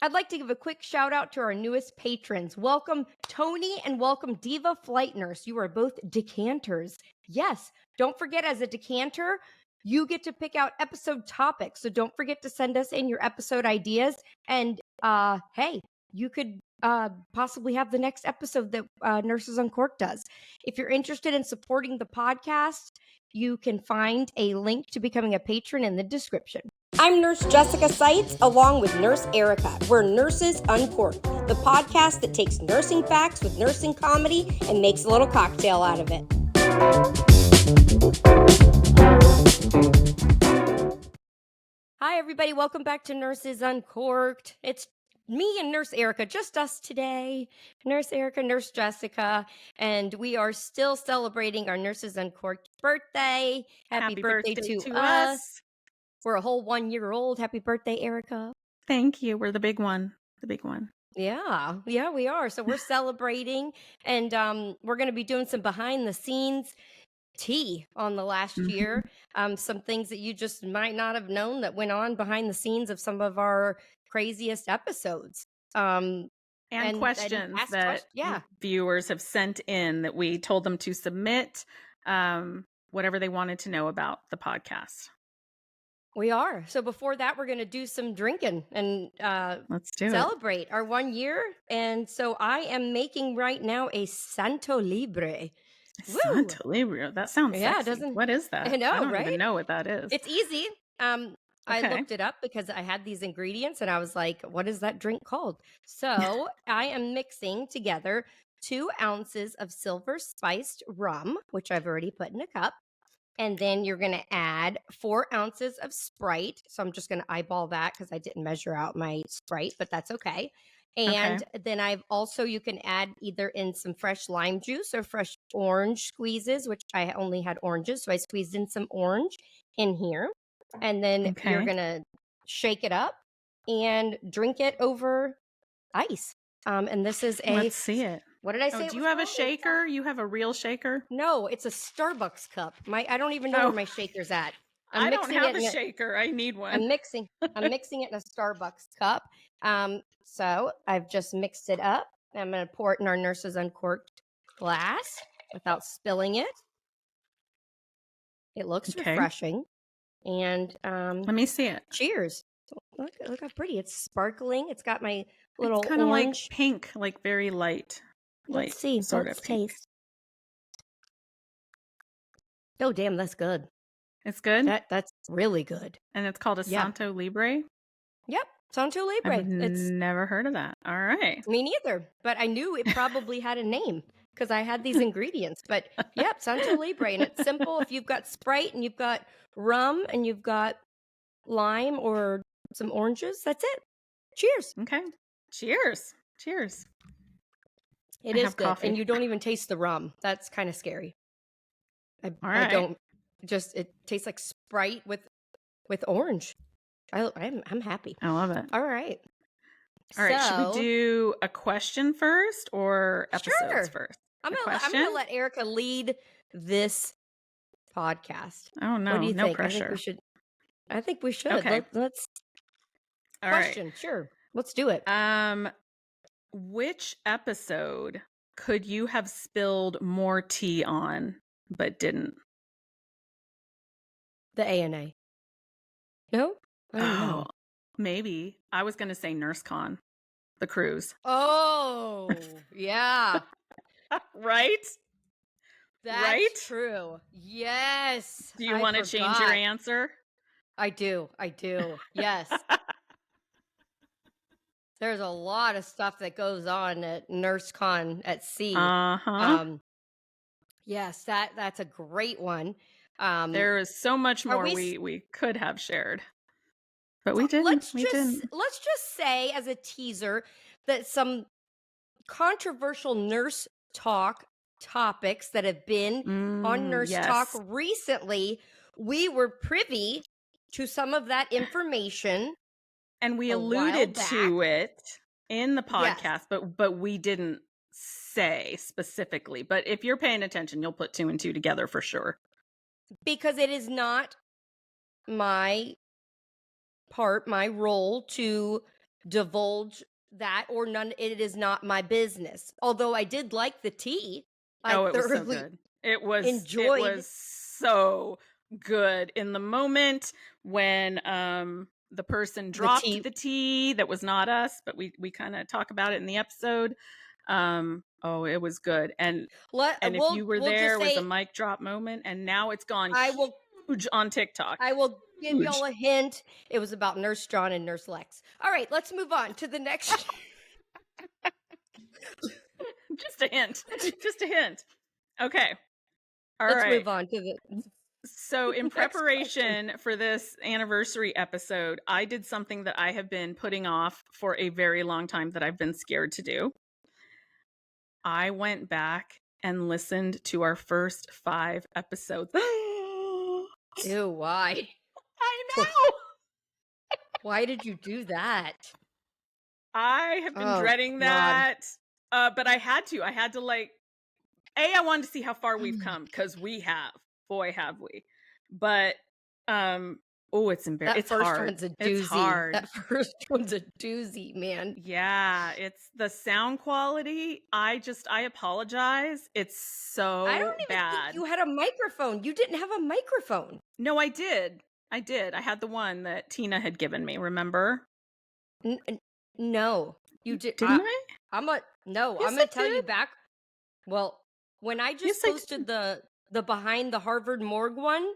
I'd like to give a quick shout out to our newest patrons. Welcome, Tony, and welcome, Diva Flight Nurse. You are both decanters. Yes, don't forget, as a decanter, you get to pick out episode topics. So don't forget to send us in your episode ideas. And hey, you could possibly have the next episode that Nurses Uncorked does. If you're interested in supporting the podcast, you can find a link to becoming a patron in the description. I'm Nurse Jessica Seitz, along with Nurse Erica. We're Nurses Uncorked, the podcast that takes nursing facts with nursing comedy and makes a little cocktail out of it. Hi, everybody. Welcome back to Nurses Uncorked. It's me and Nurse Erica, just us today. Nurse Erica, Nurse Jessica, and we are still celebrating our Nurses Uncorked birthday. Happy birthday to us. We're a whole 1 year old. Happy birthday, Erica. Thank you. We're the big one. The big one. Yeah, we are. So we're celebrating, and we're going to be doing some behind the scenes tea on the last year. Some things that you just might not have known that went on behind the scenes of some of our craziest episodes. And questions that viewers have sent in that we told them to submit whatever they wanted to know about the podcast. We are. So before that, we're going to do some drinking and let's celebrate our 1 year. And so I am making right now a Santo Libre. Santo Libre. That sounds sexy. What is that? I know, I don't right? even know what that is. It's easy. I looked it up because I had these ingredients and I was like, what is that drink called? So I am mixing together 2 ounces of silver spiced rum, which I've already put in a cup. And then you're going to add 4 ounces of Sprite. So I'm just going to eyeball that because I didn't measure out my Sprite, but that's okay. And then you can add either in some fresh lime juice or fresh orange squeezes, which I only had oranges. So I squeezed in some orange in here. And then you're going to shake it up and drink it over ice. And this is Let's see it. What did I say? Do you have a shaker? You have a real shaker? No, it's a Starbucks cup. I don't even know where my shaker's at. I don't have a shaker. I need one. I'm mixing it in a Starbucks cup. So I've just mixed it up. I'm going to pour it in our Nurses Uncorked glass without spilling it. It looks refreshing. And let me see it. Cheers. Look how pretty. It's sparkling. It's got my little kind of orange. Like pink, like very light. Let's see. Let's taste. Oh, damn, that's good. It's good? That's really good. And it's called a Santo Libre? Yep, Santo Libre. I've never heard of that. All right. Me neither, but I knew it probably had a name because I had these ingredients. But yep, Santo Libre. And it's simple. If you've got Sprite and you've got rum and you've got lime or some oranges, that's it. Cheers. Okay. Cheers. Cheers. It is good. Coffee. And you don't even taste the rum. That's kind of scary. I don't. It tastes like Sprite with orange. I'm happy. I love it. All right. All right. Should we do a question first or episodes first? I'm gonna let Erica lead this podcast. Oh no, what do you no think? pressure. I think we should. Okay. Let's All question. Right. Sure. Let's do it. Which episode could you have spilled more tea on but didn't? The ANA. No? I don't know. Maybe. I was going to say NurseCon, the cruise. Oh, yeah. Right? That's true. Yes. Do you want to change your answer? I do. Yes. There's a lot of stuff that goes on at NurseCon at sea. Yes, that's a great one. There is so much more we could have shared, but we didn't. Let's just say as a teaser that some controversial nurse talk topics that have been on Nurse Talk recently, we were privy to some of that information. And we alluded to it in the podcast, but we didn't say specifically. But if you're paying attention, you'll put 2 and 2 together for sure. Because it is not my role to divulge that or none. It is not my business. Although I did like the tea. I Oh, it was so thoroughly good. It was enjoyed so good in the moment when the person the dropped tea. the tea. That was not us, but we kind of talk about it in the episode. Oh, it was good. And if you were We'll there, just it was a say mic drop moment, and now it's gone I will huge on TikTok. I will give Huge. y'all a hint. It was about Nurse John and Nurse Lex. All right, let's move on to the next. Just a hint. Just a hint. Okay. All Let's right. move on to the So in next question. preparation for this anniversary episode, I did something that I have been putting off for a very long time that I've been scared to do. I went back and listened to our first 5 episodes. Ew, why? I know. Why did you do that? I have been dreading that. But I had to. I had to I wanted to see how far we've come, because we have. Boy, have we. But it's embarrassing. It's first hard. one's a doozy. It's hard. That first one's a doozy, man. Yeah, it's the sound quality. I apologize. It's so I don't even bad. think you had a microphone. You didn't have a microphone. No, I did. I had the one that Tina had given me, remember? No, you did. Didn't I? I'm going Yes, to tell you back. Well, when I just Yes, posted the behind the Harvard morgue one,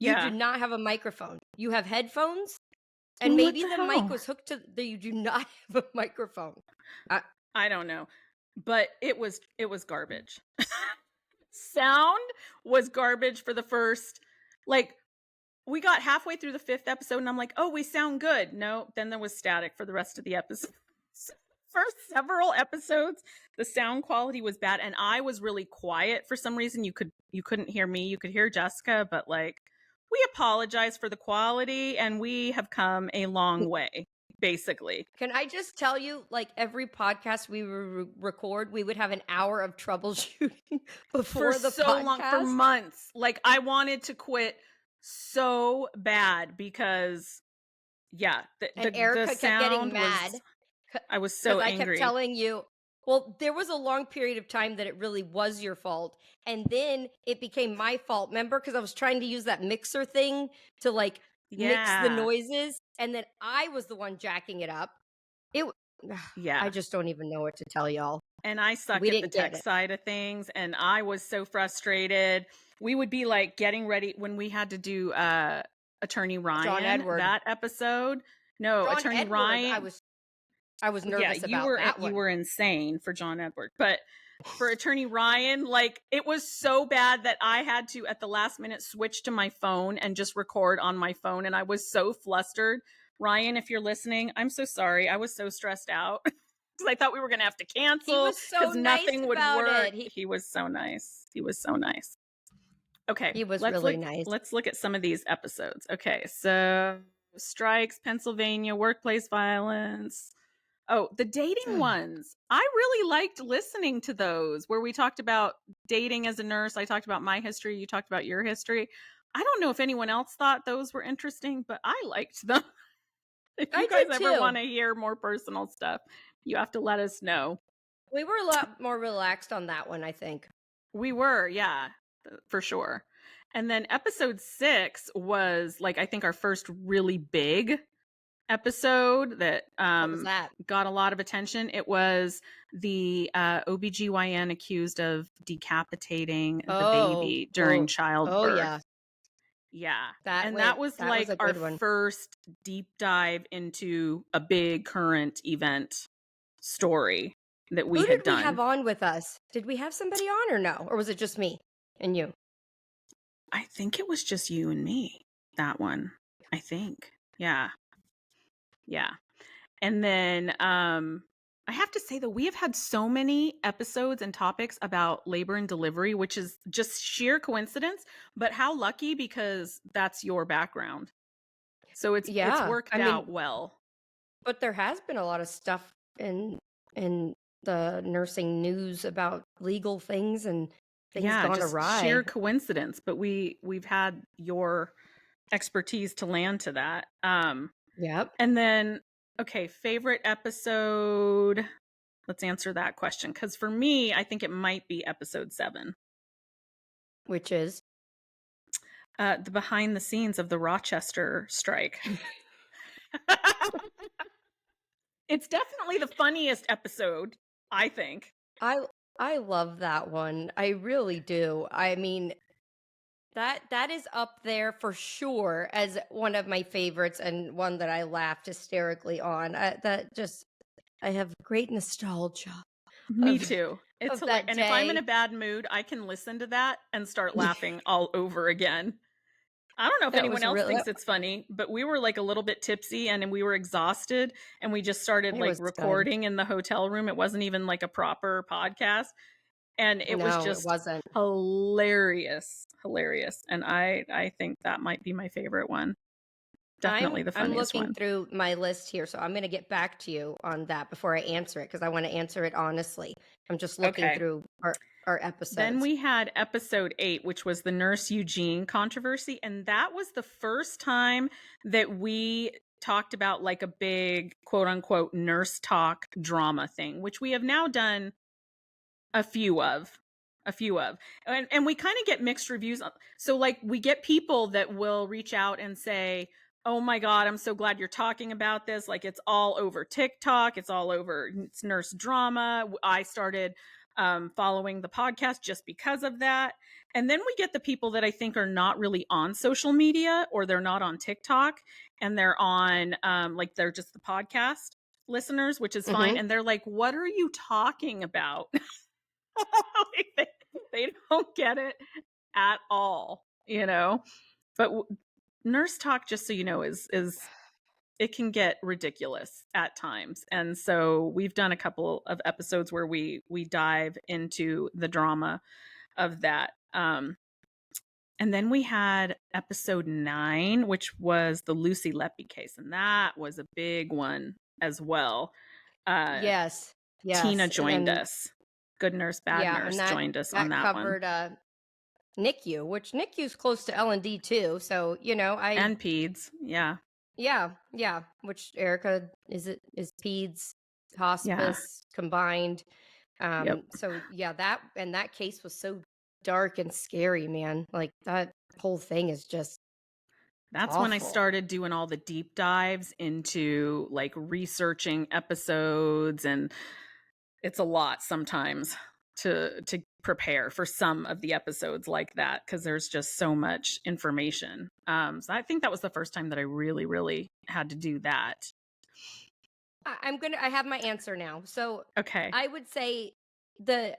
you do not have a microphone. You have headphones, and maybe the mic was hooked to you do not have a microphone. I don't know, but it was garbage. Sound was garbage for the first, we got halfway through the 5th episode and I'm like, oh, we sound good. No, then there was static for the rest of the episode. First several episodes, the sound quality was bad, and I was really quiet for some reason. You couldn't hear me. You could hear Jessica, but we apologize for the quality, and we have come a long way, basically. Can I just tell you, every podcast we record, we would have an hour of troubleshooting before for the so podcast. long, for months. I wanted to quit so bad because, and Erica the kept sound getting mad. I was so angry. I kept telling you, well, there was a long period of time that it really was your fault. And then it became my fault, remember? Because I was trying to use that mixer thing to mix the noises. And then I was the one jacking it up. I just don't even know what to tell y'all. And I suck at the tech side of things. And I was so frustrated. We would be getting ready when we had to do Attorney Ryan, John Edward. that episode. No, John Attorney Edward, Ryan. I was nervous about that one. You were insane for John Edward. But for Attorney Ryan, it was so bad that I had to, at the last minute, switch to my phone and just record on my phone. And I was so flustered. Ryan, if you're listening, I'm so sorry. I was so stressed out because I thought we were going to have to cancel because nothing would work. He was so nice. He was so nice. Okay. He was really nice. Let's look at some of these episodes. Okay. So strikes, Pennsylvania, workplace violence. Oh, the dating ones. I really liked listening to those where we talked about dating as a nurse. I talked about my history. You talked about your history. I don't know if anyone else thought those were interesting, but I liked them. If you guys ever want to hear more personal stuff, you have to let us know. We were a lot more relaxed on that one, I think. We were, yeah, for sure. And then episode 6 was I think our first really big episode that, what was that? Got a lot of attention. It was the OBGYN accused of decapitating the baby during childbirth. Oh, yeah. Yeah. That was our first deep dive into a big current event story that we had done. Who did we have on with us? Did we have somebody on or no? Or was it just me and you? I think it was just you and me, that one. I think. Yeah. Yeah. And then I have to say that we have had so many episodes and topics about labor and delivery, which is just sheer coincidence, but how lucky, because that's your background. So it's worked out well. But there has been a lot of stuff in the nursing news about legal things and things gone awry. Sheer coincidence, but we've had your expertise to land to that. Yep. And then Okay, favorite episode. Let's answer that question. Because for me, I think it might be episode 7. Which is? The behind the scenes of the Rochester strike. It's definitely the funniest episode, I think. I love that one. I really do. I mean, that is up there for sure as one of my favorites and one that I laughed hysterically on. I have great nostalgia Me of too. It's of hilarious. that And if I'm in a day. bad mood, I can listen to that and start laughing all over again. I don't know if That anyone was else really thinks it's funny, but we were like a little bit tipsy and we were exhausted and we just started it like was good. recording in the hotel room. It wasn't even like a proper podcast. And it was No, it just wasn't. hilarious. And I think that might be my favorite one. Definitely the I'm funniest looking one. through my list here, so I'm going to get back to you on that before I answer it because I want to answer it honestly. I'm just looking Okay. through our Then episodes. we had episode 8, which was the Nurse Eugene controversy. And that was the first time that we talked about like a big quote unquote nurse talk drama thing, which we have now done a few of. And we kind of get mixed reviews. So like we get people that will reach out and say, oh my God, I'm so glad you're talking about this. Like it's all over TikTok. It's all over, it's nurse drama. I started following the podcast just because of that. And then we get the people that I think are not really on social media or they're not on TikTok and they're on like they're just the podcast listeners, which is fine. Mm-hmm. And they're like, what are you talking about? Like they don't get it at all, you know. But nurse talk, just so you know, is it can get ridiculous at times, and so we've done a couple of episodes where we dive into the drama of that. And then we had episode 9, which was the Lucy Leppy case, and that was a big one as well. Yes, Tina yes, joined us. Good Nurse, Bad yeah, and Nurse joined us on that that one. covered NICU, which NICU's close to L&D too. So And peds, yeah. Yeah, which Erica is peds, Yeah. hospice combined. Yep. So yeah, that case was so dark and scary, man. Like that whole thing is just That's when I awful. started doing all the deep dives into like researching episodes, and it's a lot sometimes to prepare for some of the episodes like that because there's just so much information. So I think that was the first time that I really had to do that. I have my answer now. So Okay. I would say I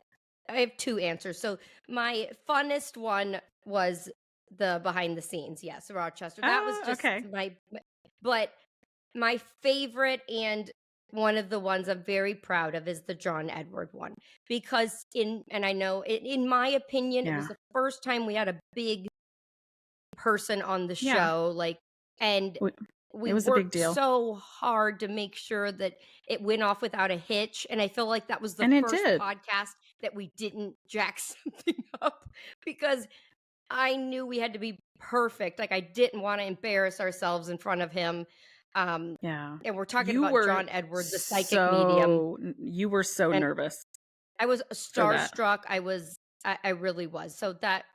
have two answers. So my funnest one was the behind the scenes. Yes, Rochester. That was just Okay. but my favorite and one of the ones I'm very proud of is the John Edward one because and I know in my opinion it was Yeah. the first time we had a big person on the Yeah. show, like, and we It was a big worked deal. so hard to make sure that it went off without a hitch, and I feel like that was the And it first did. podcast that we didn't jack something up because I knew we had to be perfect. Like I didn't want to embarrass ourselves in front of him. Yeah. And we're talking You about were John Edward, the psychic medium, you were so and nervous I was for that. starstruck. I really was. So that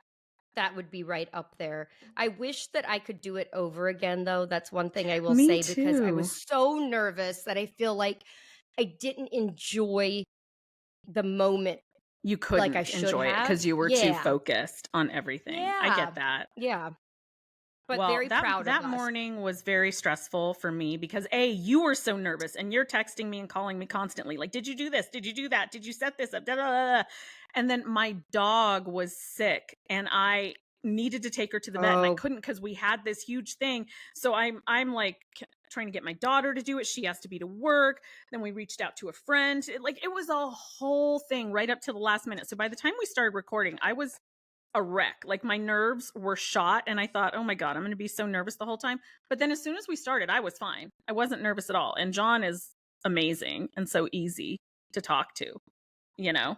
would be right up there. I wish that I could do it over again, though. That's one thing I will Me say because I was too. so nervous that I feel like I didn't enjoy the moment You like I couldn't should enjoy it have. because you were too Yeah. focused on everything. I Yeah. get that. Yeah. But Well, very proud of that us. morning was very stressful for me because you were so nervous and you're texting me and calling me constantly like, did you do this? Did you do that? Did you set this up? Da, da, da, da. And then my dog was sick and I needed to take her to the vet and I Oh, couldn't because we had this huge thing. So I'm like trying to get my daughter to do it. She has to be to work. Then we reached out to a friend. It was a whole thing right up to the last minute. So by the time we started recording, I was a wreck. Like my nerves were shot and I thought, oh my God, I'm going to be so nervous the whole time. But then as soon as we started, I was fine. I wasn't nervous at all. And John is amazing and so easy to talk to, you know?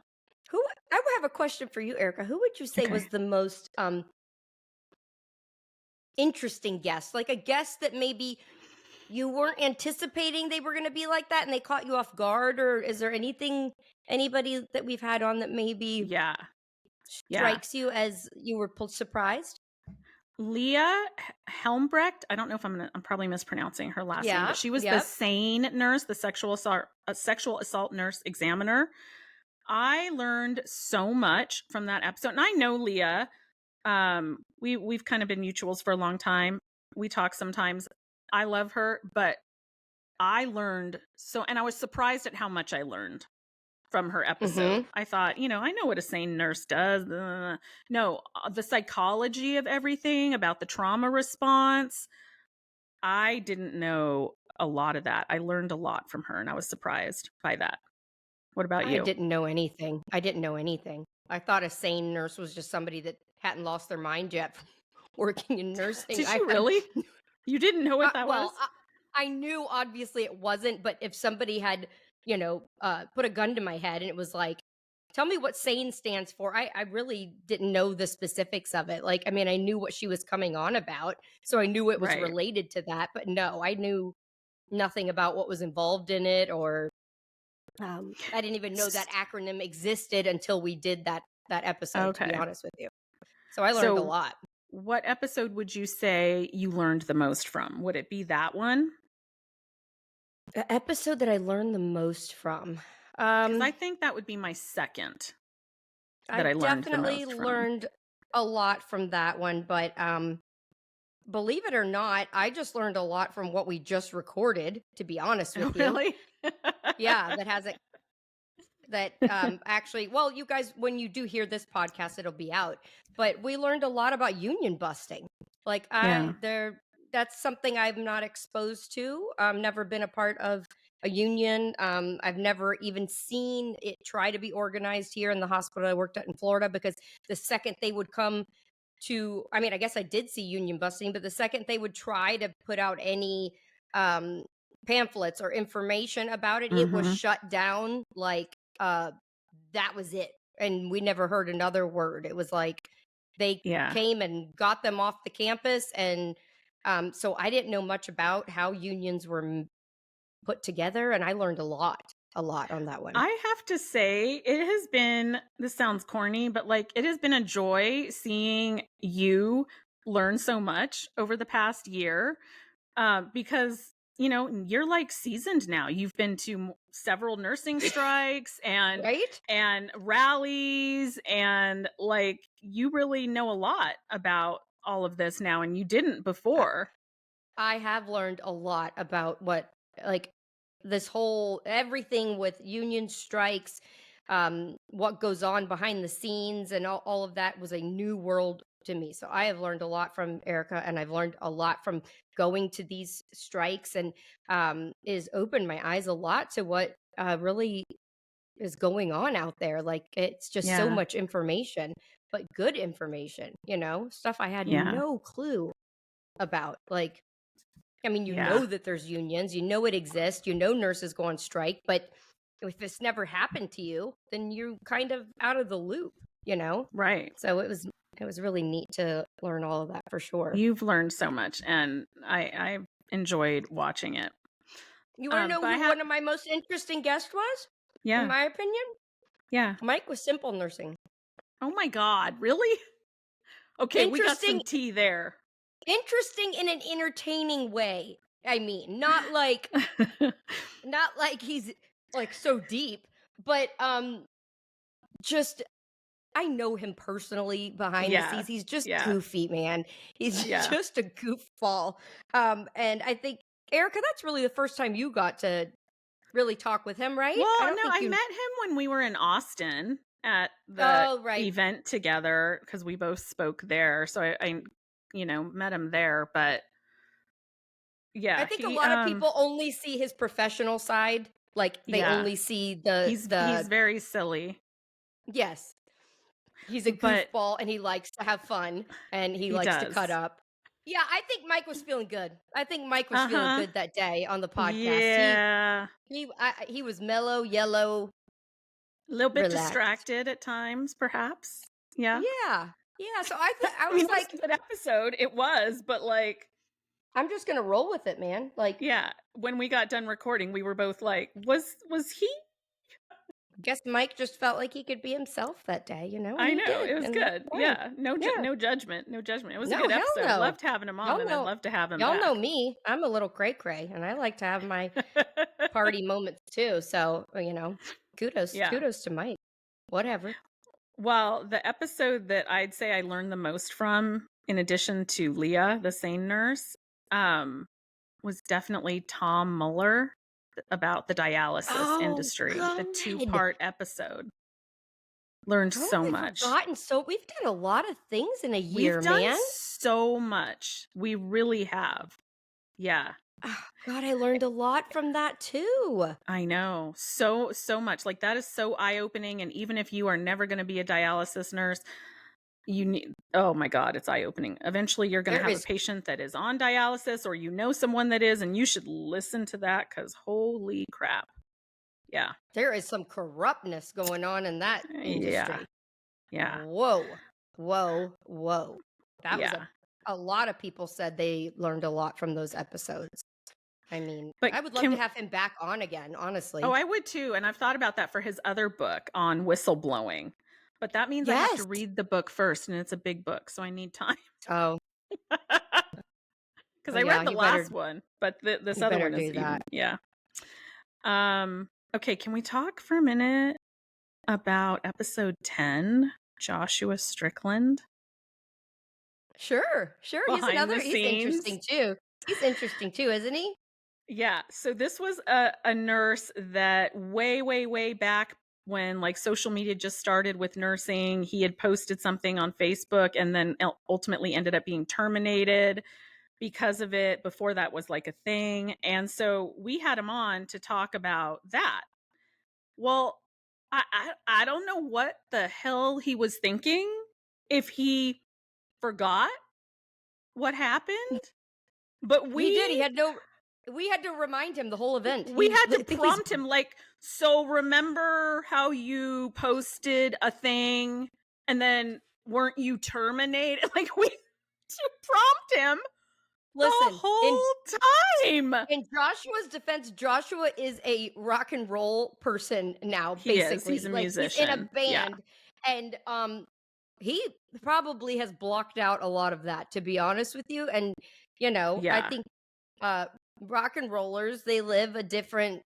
I would have a question for you, Erica. Who would you say was Okay. the most interesting guest? Like a guest that maybe you weren't anticipating they were gonna be like that and they caught you off guard, or is there anybody that we've had on that maybe Yeah. Yeah. strikes you as you were surprised? Leah Helmbrecht, I don't know if I'm probably mispronouncing her last name, Yeah, but she was the yep. SANE nurse, the sexual assault nurse examiner. I learned so much from that episode. And I know Leah. We've kind of been mutuals for a long time. We talk sometimes. I love her, but I learned so, and I was surprised at how much I learned from her episode. Mhm. I thought, I know what a sane nurse does. No, the psychology of everything about the trauma response. I didn't know a lot of that. I learned a lot from her and I was surprised by that. What about I you? didn't know anything. I didn't know anything. I thought a sane nurse was just somebody that hadn't lost their mind yet from working in nursing. Did I you had really? You didn't know what that was? well, I knew obviously it wasn't, but if somebody had, put a gun to my head and it was like, tell me what SANE stands for, I really didn't know the specifics of it. Like, I mean, I knew what she was coming on about, so I knew it was Right. related to that, but no, I knew nothing about what was involved in it, or I didn't even know that acronym existed until we did that episode, to be Okay. honest with you. So I learned a So, lot. what episode would you say you learned the most from? Would it be that one? The episode that I learned the most from. Because I think that would be my second I that I learned the definitely most from. learned a lot from that one, but believe it or not, I just learned a lot from what we just recorded, to be honest Oh, with you. really? Yeah, that has it that actually, well, you guys, when you do hear this podcast, it'll be out. But we learned a lot about union busting. Like Yeah. that's something I'm not exposed to. I've never been a part of a union. I've never even seen it try to be organized here in the hospital I worked at in Florida, because the second they would come to, I mean, I guess I did see union busting, but the second they would try to put out any um pamphlets or information about it, it was Mhm. shut down. Like that was it. And we never heard another word. It was like they Yeah. came and got them off the campus. And so I didn't know much about how unions were put together. And I learned a lot on that one. I have to say, it has been, this sounds corny, but like it has been a joy seeing you learn so much over the past year, because, you're like seasoned now. You've been to several nursing strikes Right? and rallies, and like you really know a lot about all of this now, and you didn't before. I have learned a lot about what, like, this whole everything with union strikes, what goes on behind the scenes, and all of that was a new world to me. So I have learned a lot from Erica, and I've learned a lot from going to these strikes, and is opened my eyes a lot to what really is going on out there. Like, it's just so Yeah. much information, but good information, stuff I had Yeah. no clue about. Like, I mean, you Yeah. know that there's unions, it exists, nurses go on strike, but if this never happened to you, then you're kind of out of the loop, you know? Right. So it was really neat to learn all of that for sure. You've learned so much, and I've enjoyed watching it. You want to know But I who have, one of my most interesting guests was? In yeah, my opinion, yeah. Mike with Simple Nursing. Oh my God, really? Okay, we got some Interesting, tea there. interesting in an entertaining way. I mean, not like he's like so deep, but just I know him personally behind the Yeah, scenes. He's just yeah, goofy, man. He's yeah. just a goofball. And I think, Erica, that's really the first time you got to really talk with him, right? I Well, don't no, think I you. met him when we were in Austin at the Oh, right. event together because we both spoke there. So I met him there. But I yeah, think a lot of people only see his professional side. Like, they yeah, only see he's very silly, yes, he's a but goofball and he likes to have fun and he he likes to cut does. up. Yeah, I think Mike was feeling good. I think Mike was Uh feeling huh. good that day on the podcast. Yeah, He was mellow, yellow, a little bit relaxed. distracted at times, perhaps. Yeah. Yeah. Yeah, so I I was mean, it was like, a good episode. It was, but like, I'm just gonna roll with it, man. Like, Yeah, when we got done recording, we were both like, was he? guess Mike just felt like he could be himself that day, and I he know, did, it was and that's good. fine. Yeah, Yeah. no judgment, no judgment. It was a No, good hell episode. no. Loved having him on, Y'all and I'd know love to have him y'all know back. me. I'm a little cray cray, and I like to have my party moments too. So, Yeah. kudos to Mike. Whatever. Well, the episode that I'd say I learned the most from, in addition to Leah, the sane nurse, was definitely Tom Muller about the dialysis Oh industry. The God. 2-part episode. Learned so Totally much. forgotten. So we've done a lot of things in a We've year, done man. so much. We really have. Yeah. Oh, God, I learned a lot from that too. I know. So much. Like that is so eye-opening. And even if you are never going to be a dialysis nurse, you need, oh my God, it's eye-opening. Eventually you're going to There have a is patient that is on dialysis, or someone that is, and you should listen to that because holy crap. Yeah. there is some corruptness going on in that Yeah. industry. Yeah. Whoa. Whoa. Whoa. That was Yeah. a lot of people said they learned a lot from those episodes. I mean, But I would love to have him back on again, honestly. I would too. And I've thought about that for his other book on whistleblowing. But that means I have to Yes. read the book first, and it's a big book, so I need time. Oh, Because I yeah, read the last one, but this you other better one is do that. yeah. Okay, can we talk for a minute about episode 10, Joshua Strickland? Sure. Behind the He's scenes. interesting too. He's interesting too, isn't he? Yeah, so this was a nurse that way back when like social media just started with nursing, he had posted something on Facebook and then ultimately ended up being terminated because of it. Before that was like a thing. And so we had him on to talk about that. Well, I don't know what the hell he was thinking, if he forgot what happened, but He did. He had no. We had to remind him the whole event. we had I to think prompt him like, so remember how you posted a thing and then weren't you terminated? Like we to prompt him the Listen, whole time. in Joshua's defense, Joshua is a rock and roll person now. He is. Basically, He's a like he's in a musician. Yeah. band, and he probably has blocked out a lot of that. To be honest with you, and I Yeah. think rock and rollers, they live a different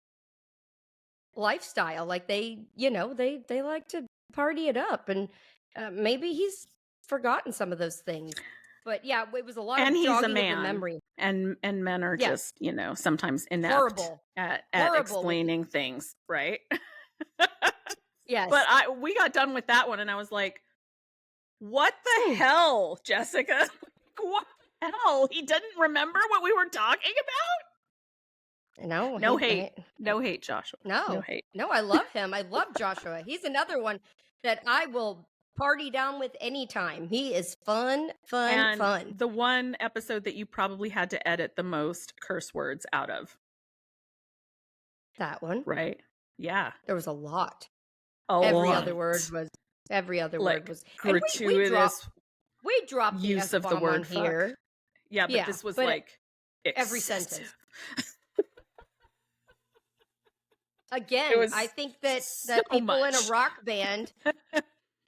lifestyle. Like they like to party it up, and maybe he's forgotten some of those things. But yeah, it was a lot And of he's a jogging of the man. memory. And men are Yes. just, sometimes inept Horrible. at Horrible. explaining things, right? Yes. But we got done with that one and I was like, what the hell, Jessica? What the hell? He didn't remember what we were talking about? No. No hate. No hate, Joshua. No hate. No, I love him. I love Joshua. He's another one that I will party down with anytime. He is fun. The one episode that you probably had to edit the most curse words out of. That one. Right? Yeah. There was a lot. Every other word was gratuitous. We dropped the use of the word fuck here. Yeah, but this was like every excessive. sentence. Again, I think that people in a rock band,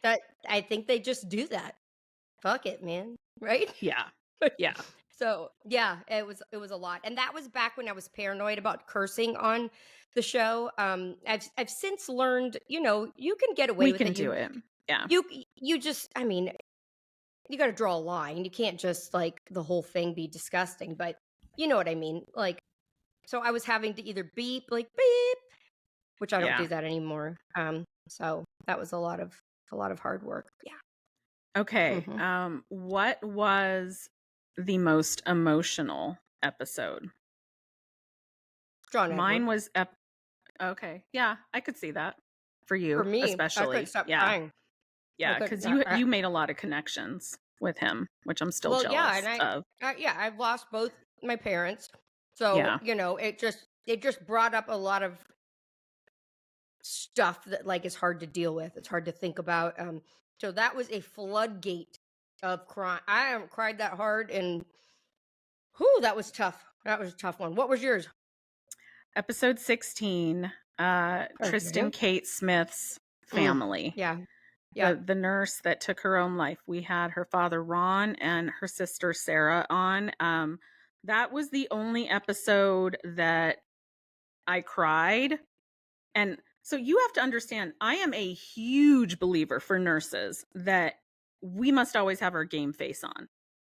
that I think they just do that. Fuck it, man. Right? Yeah. Yeah. So yeah, it was a lot. And that was back when I was paranoid about cursing on the show. I've since learned, you can get away with it. We can do it. Yeah. You just, I mean, you got to draw a line. You can't just like the whole thing be disgusting, but you know what I mean? Like, so I was having to either beep, which I don't do that anymore. So that was a lot of hard work. Yeah. Okay. What was the most emotional episode? John Mine was okay. Yeah, I could see that for you, for me, especially. I couldn't stop crying. Yeah, because you made a lot of connections with him, which I'm still jealous of. I've lost both my parents, so it just brought up a lot of stuff that like is hard to deal with. It's hard to think about. So that was a floodgate of crying. I haven't cried that hard in Whew, that was tough. That was a tough one. What was yours? Episode 16, Tristan Okay. Kate Smith's Mm, family. yeah. Yep. The nurse that took her own life. We had her father Ron and her sister Sarah on. That was the only episode that I cried. And so you have to understand, I am a huge believer for nurses that we must always have our game face on.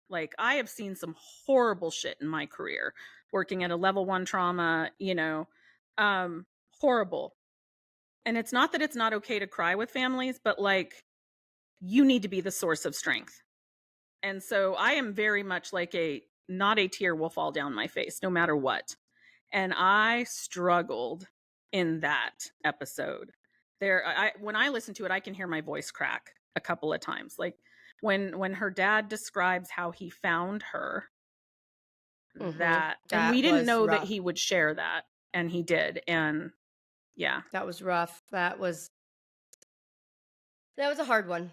Like, I have seen some horrible shit in my career working at a level 1 trauma, horrible. And it's not that it's not okay to cry with families, but like, you need to be the source of strength. And so I am very much like not a tear will fall down my face no matter what. And I struggled in that episode. When I listen to it, I can hear my voice crack a couple of times. Like when her dad describes how he found her, and That we didn't was know that rough. he would share that, and he did. And yeah, That was rough. That was a hard one.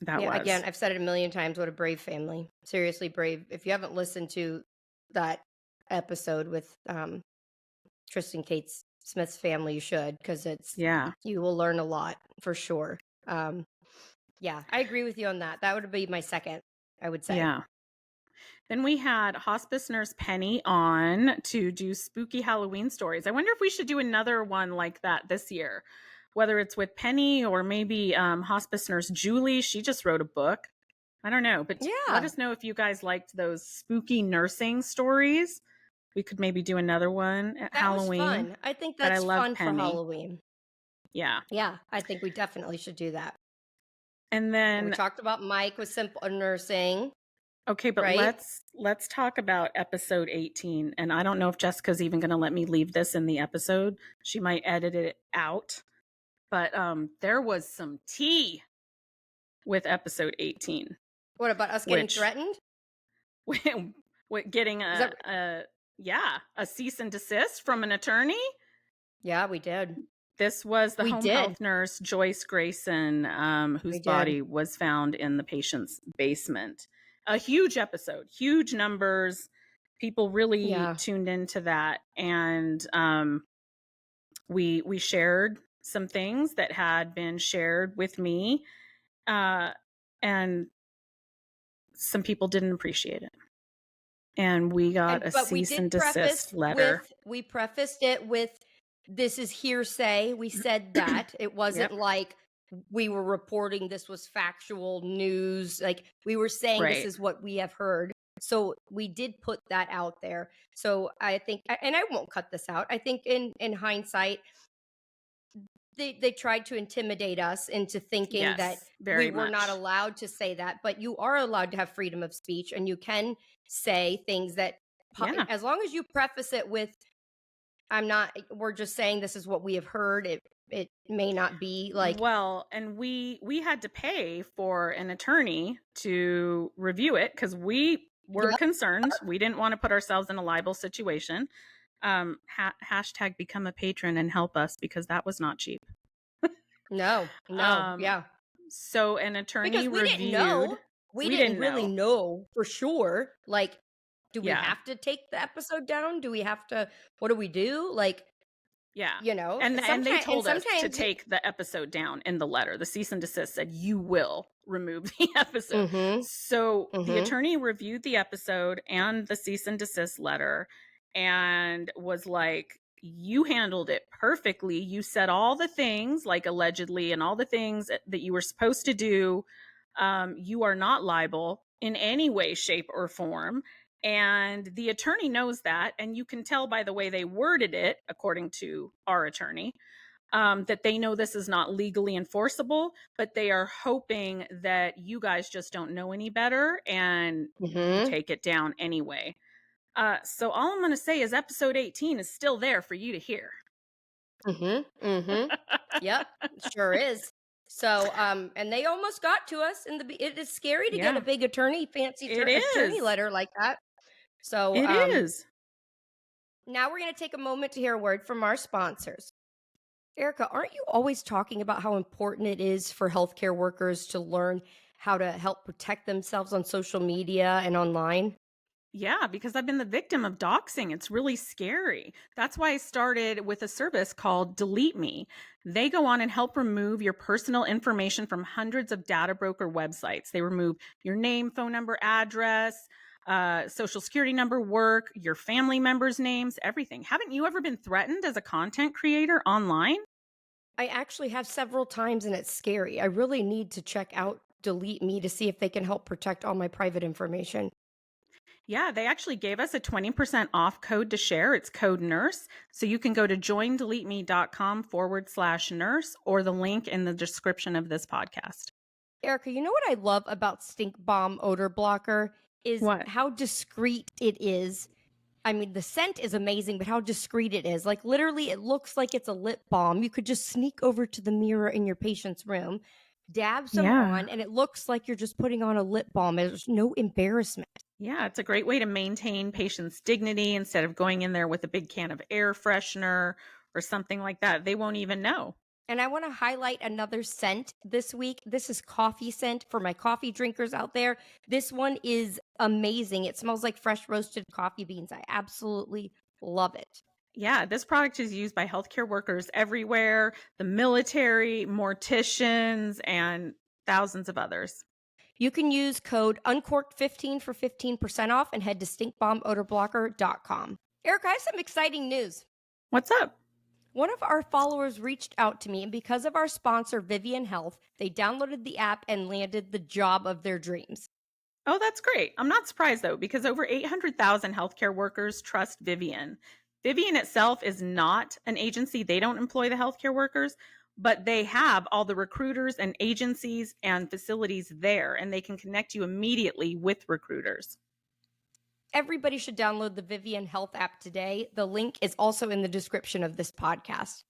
that Yeah, again, was. I've said it a million times. What a brave family. Seriously brave. If you haven't listened to that episode with Tristan Kate's Smith's family, you should, because Yeah. you will learn a lot for sure. Yeah, I agree with you on that. That would be my second, I would say. Yeah. Then we had hospice nurse Penny on to do spooky Halloween stories. I wonder if we should do another one like that this year, whether it's with Penny or maybe hospice nurse Julie. She just wrote a book. I don't know, but let Yeah, us know if you guys liked those spooky nursing stories. We could maybe do another one at that was Halloween. fun. I think But I that's love fun for Penny. Halloween. Yeah. Yeah, I think we definitely should do that. And And we then talked about Mike with simple nursing, okay, but right? let's talk about episode 18. And I don't know if Jessica's even going to let me leave this in the episode. She might edit it out. But there was some tea with episode 18, What about us getting which threatened? with getting Is that a cease and desist from an attorney. Yeah, we did. This was the We home did. health nurse Joyce Grayson, whose We did. body was found in the patient's basement. A huge episode, huge numbers. People really Yeah. tuned into that, and we shared some things that had been shared with me, and some people didn't appreciate it. And we got a But we cease and did desist letter. we prefaced it with this is hearsay. We said that. It wasn't Yep. like we were reporting this was factual news. Like we were saying this Right. is what we have heard. So we did put that out there. So I think, and I won't cut this out. I think in hindsight, they tried to intimidate us into thinking that Yes, very we were not much. allowed to say that, but you are allowed to have freedom of speech and you can say things that Yeah. as long as you preface it with we're just saying this is what we have heard. It may not be like Well, and we had to pay for an attorney to review it because we were Yep. concerned. We didn't want to put ourselves in a liable situation. Hashtag become a patron and help us because that was not cheap. no, yeah. So an attorney Because we didn't know. reviewed. We didn't really know for sure. Like, do we Yeah. have to take the episode down? Do we have to what do we do? Like, Yeah. you know, And they told us to sometimes take the episode down in the letter. The cease and desist said, you will remove the episode. Mhm. So the Mhm. attorney reviewed the episode and the cease and desist letter and was like, you handled it perfectly. You said all the things, like allegedly, and all the things that you were supposed to do. You are not liable in any way, shape, or form. And the attorney knows that. And you can tell by the way they worded it, according to our attorney, that they know this is not legally enforceable, but they are hoping that you guys just don't know any better and you Mhm. take it down anyway. So all I'm going to say is episode 18 is still there for you to hear. Mhm. Mhm. Yep, sure is. So, and they almost got to us in it is scary to get a Yeah, big fancy it attorney is. letter like that. So, It is. now we're going to take a moment to hear a word from our sponsors. Erica, aren't you always talking about how important it is for healthcare workers to learn how to help protect themselves on social media and online? Yeah, because I've been the victim of doxing. It's really scary. That's why I started with a service called Delete Me. They go on and help remove your personal information from hundreds of data broker websites. They remove your name, phone number, address, social security number, work, your family members' names, everything. Haven't you ever been threatened as a content creator online? I actually have several times and it's scary. I really need to check out Delete Me to see if they can help protect all my private information. Yeah, they actually gave us a 20% off code to share. It's code NURSE. So you can go to joindeleteme.com/nurse or the link in the description of this podcast. Erica, you know what I love about Stink Bomb odor blocker is What? how discreet it is. I mean, the scent is amazing, but how discreet it is. Like, literally, it looks like it's a lip balm. You could just sneak over to the mirror in your patient's room, dab some Yeah. on, and it looks like you're just putting on a lip balm. There's no embarrassment. Yeah, it's a great way to maintain patients' dignity instead of going in there with a big can of air freshener or something like that. They won't even know. And I want to highlight another scent this week. This is coffee scent for my coffee drinkers out there. This one is amazing. It smells like fresh roasted coffee beans. I absolutely love it. Yeah, this product is used by healthcare workers everywhere, the military, morticians, and thousands of others. You can use code UNCORKED15 for 15% off and head to stinkbombodor.com. Erica, I have some exciting news. What's up? One of our followers reached out to me, and because of our sponsor, Vivian Health, they downloaded the app and landed the job of their dreams. Oh, that's great. I'm not surprised though, because over 800,000 healthcare workers trust Vivian. Vivian itself is not an agency. They don't employ the healthcare workers, but they have all the recruiters and agencies and facilities there, and they can connect you immediately with recruiters. Everybody should download the Vivian Health app today. The link is also in the description of this podcast.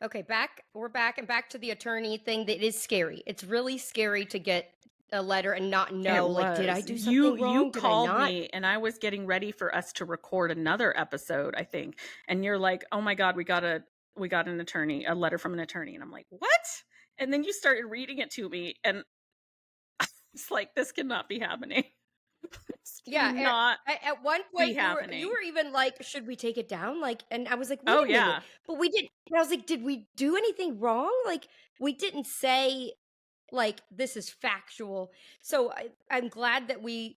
Okay, we're back and back to the attorney thing. That is scary. It's really scary to get a letter and not know, like, did I do something wrong? You Did I called not? me and I was getting ready for us to record another episode, I think. And you're like, "Oh my God, we got an attorney, a letter from an attorney." And I'm like, "What?" And then you started reading it to me and it's like, this cannot be happening. This Yeah, cannot at one be point happening. you were even like, "Should we take it down?" Like, and I was like, "Wait Oh a minute." yeah. But we didn't. And I was like, "Did we do anything wrong?" Like, we didn't say like this is factual. So I'm glad that we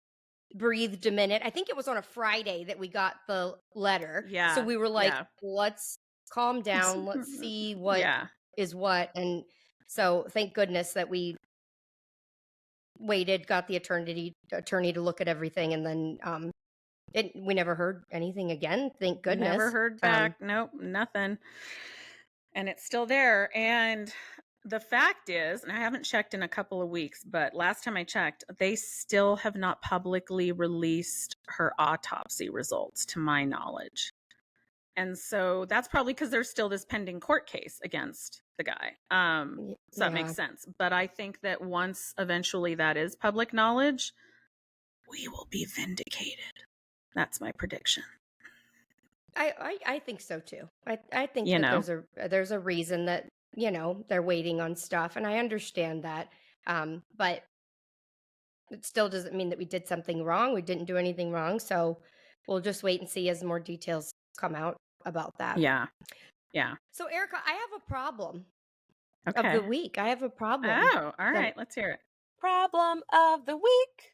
breathed a minute. I think it was on a Friday that we got the letter. So Yeah. we were like, Yeah. let's calm down. Let's see what Yeah. is what. And so thank goodness that we waited, got the attorney to look at everything, and then we never heard anything again. Thank goodness. Never heard back. Nope, nothing. And it's still there. And the fact is, and I haven't checked in a couple of weeks, but last time I checked, they still have not publicly released her autopsy results, to my knowledge. And so that's probably because there's still this pending court case against the guy. So that makes sense. But I think that once eventually that is public knowledge, we will be vindicated. That's my prediction. I think so too. I think that there's a reason that, they're waiting on stuff, and I understand that. But it still doesn't mean that we did something wrong. We didn't do anything wrong. So we'll just wait and see as more details come out about that. Yeah. Yeah. So Erica, I have a problem of Okay. the week. I have a problem. Oh, all right. Let's hear it. Problem of the week.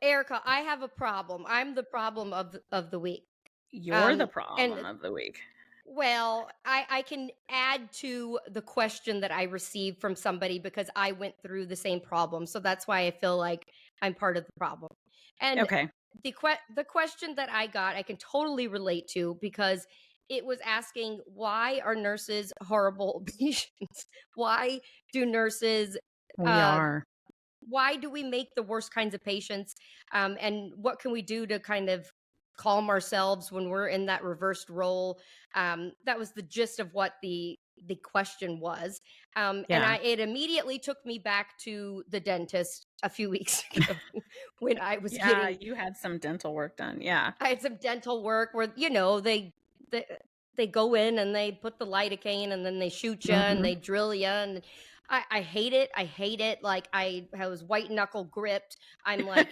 Erica, I have a problem. I'm the problem of the week. You're the problem of the week. Well, I can add to the question that I received from somebody because I went through the same problem. So that's why I feel like I'm part of the problem. And Okay. the question that I got, I can totally relate to because it was asking, why are nurses horrible patients? Why do nurses We are. why do we make the worst kinds of patients? And what can we do to kind of calm ourselves when we're in that reversed role? That was the gist of what the question was. And it immediately took me back to the dentist a few weeks ago when I was you had some dental work done. Yeah. I had some dental work where, they go in and they put the lidocaine and then they shoot you and they drill you. And I hate it. I hate it. Like I was white knuckle gripped. I'm like,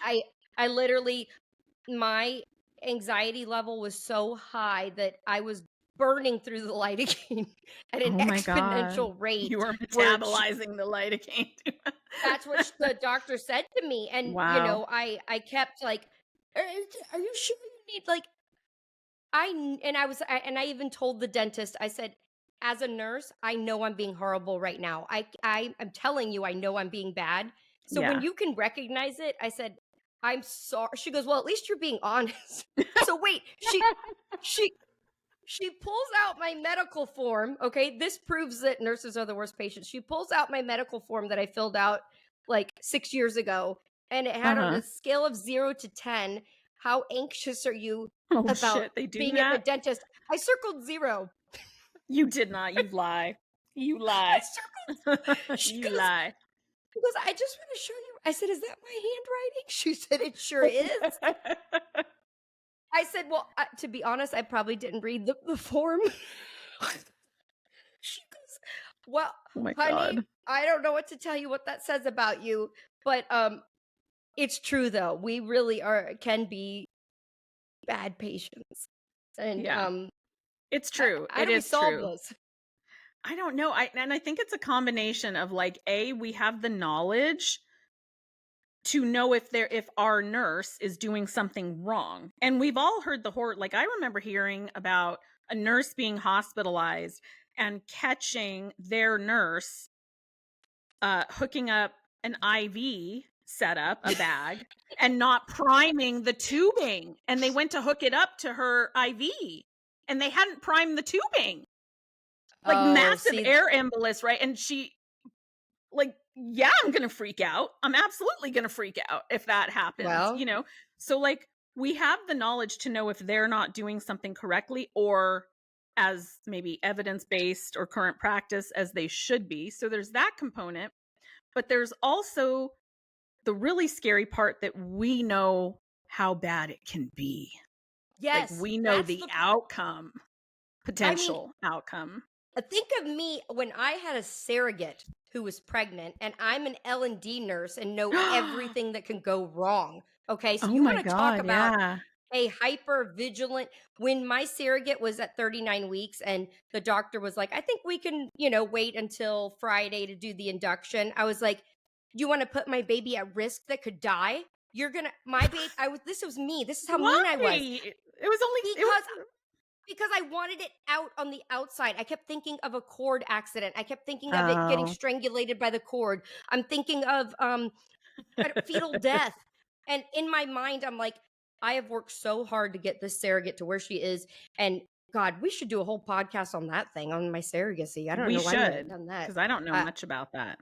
I literally, my anxiety level was so high that I was burning through the lidocaine at an Oh my God. exponential rate You were where metabolizing the lidocaine. that's what the doctor said to me. And, Wow. I kept like, are you sure you need like, and I even told the dentist, I said, as a nurse, I know I'm being horrible right now. I'm telling you, I know I'm being bad. So when Yeah. you can recognize it, I said, I'm sorry. She goes, well, at least you're being honest. So wait, she she pulls out my medical form. Okay, this proves that nurses are the worst patients. She pulls out my medical form that I filled out like 6 years ago, and it had on Uh-huh. a scale of 0 to 10, how anxious are you Oh about shit, they do being at the that? dentist? I circled 0. You did not. You lie. You I lie. circled. She You goes, lie. I just want to show you. I said, is that my handwriting? She said, it sure is. I said, well, to be honest, I probably didn't read the form. She goes, well, Oh my honey, God. I don't know what to tell you what that says about you, but it's true though. We really can be bad patients. And Yeah. It's true. how It do we is solve true. this? I don't know. I think it's a combination of like, we have the knowledge to know if our nurse is doing something wrong. And we've all heard the horror. Like, I remember hearing about a nurse being hospitalized and catching their nurse hooking up an IV setup, a bag, and not priming the tubing. And they went to hook it up to her IV and they hadn't primed the tubing. Like, Oh, massive see, air embolus, right? And she, like, yeah, I'm going to freak out. I'm absolutely going to freak out if that happens, well, So, like, we have the knowledge to know if they're not doing something correctly or as maybe evidence-based or current practice as they should be. So there's that component. But there's also the really scary part that we know how bad it can be. Like, yes, we know that's the the. outcome, I mean, potential outcome. think of me when I had a surrogate who was pregnant, and I'm an L&D nurse and know Oh everything that can go wrong. Okay, so you my want to talk God. about Yeah. a hyper vigilant. When my surrogate was at 39 weeks and the doctor was like, I think we can, wait until Friday to do the induction. I was like, you want to put my baby at risk that could die? You're gonna my baby. This was me. This is how Why? mean I was. It was only, it because was, because I wanted it out on the outside. I kept thinking of a cord accident. I kept thinking of it getting oh, strangulated by the cord. I'm thinking of fetal death. And in my mind, I'm like, I have worked so hard to get this surrogate to where she is. And God, we should do a whole podcast on that thing, on my surrogacy. I don't we know why we haven't should, done that. because I don't know Uh, much about that.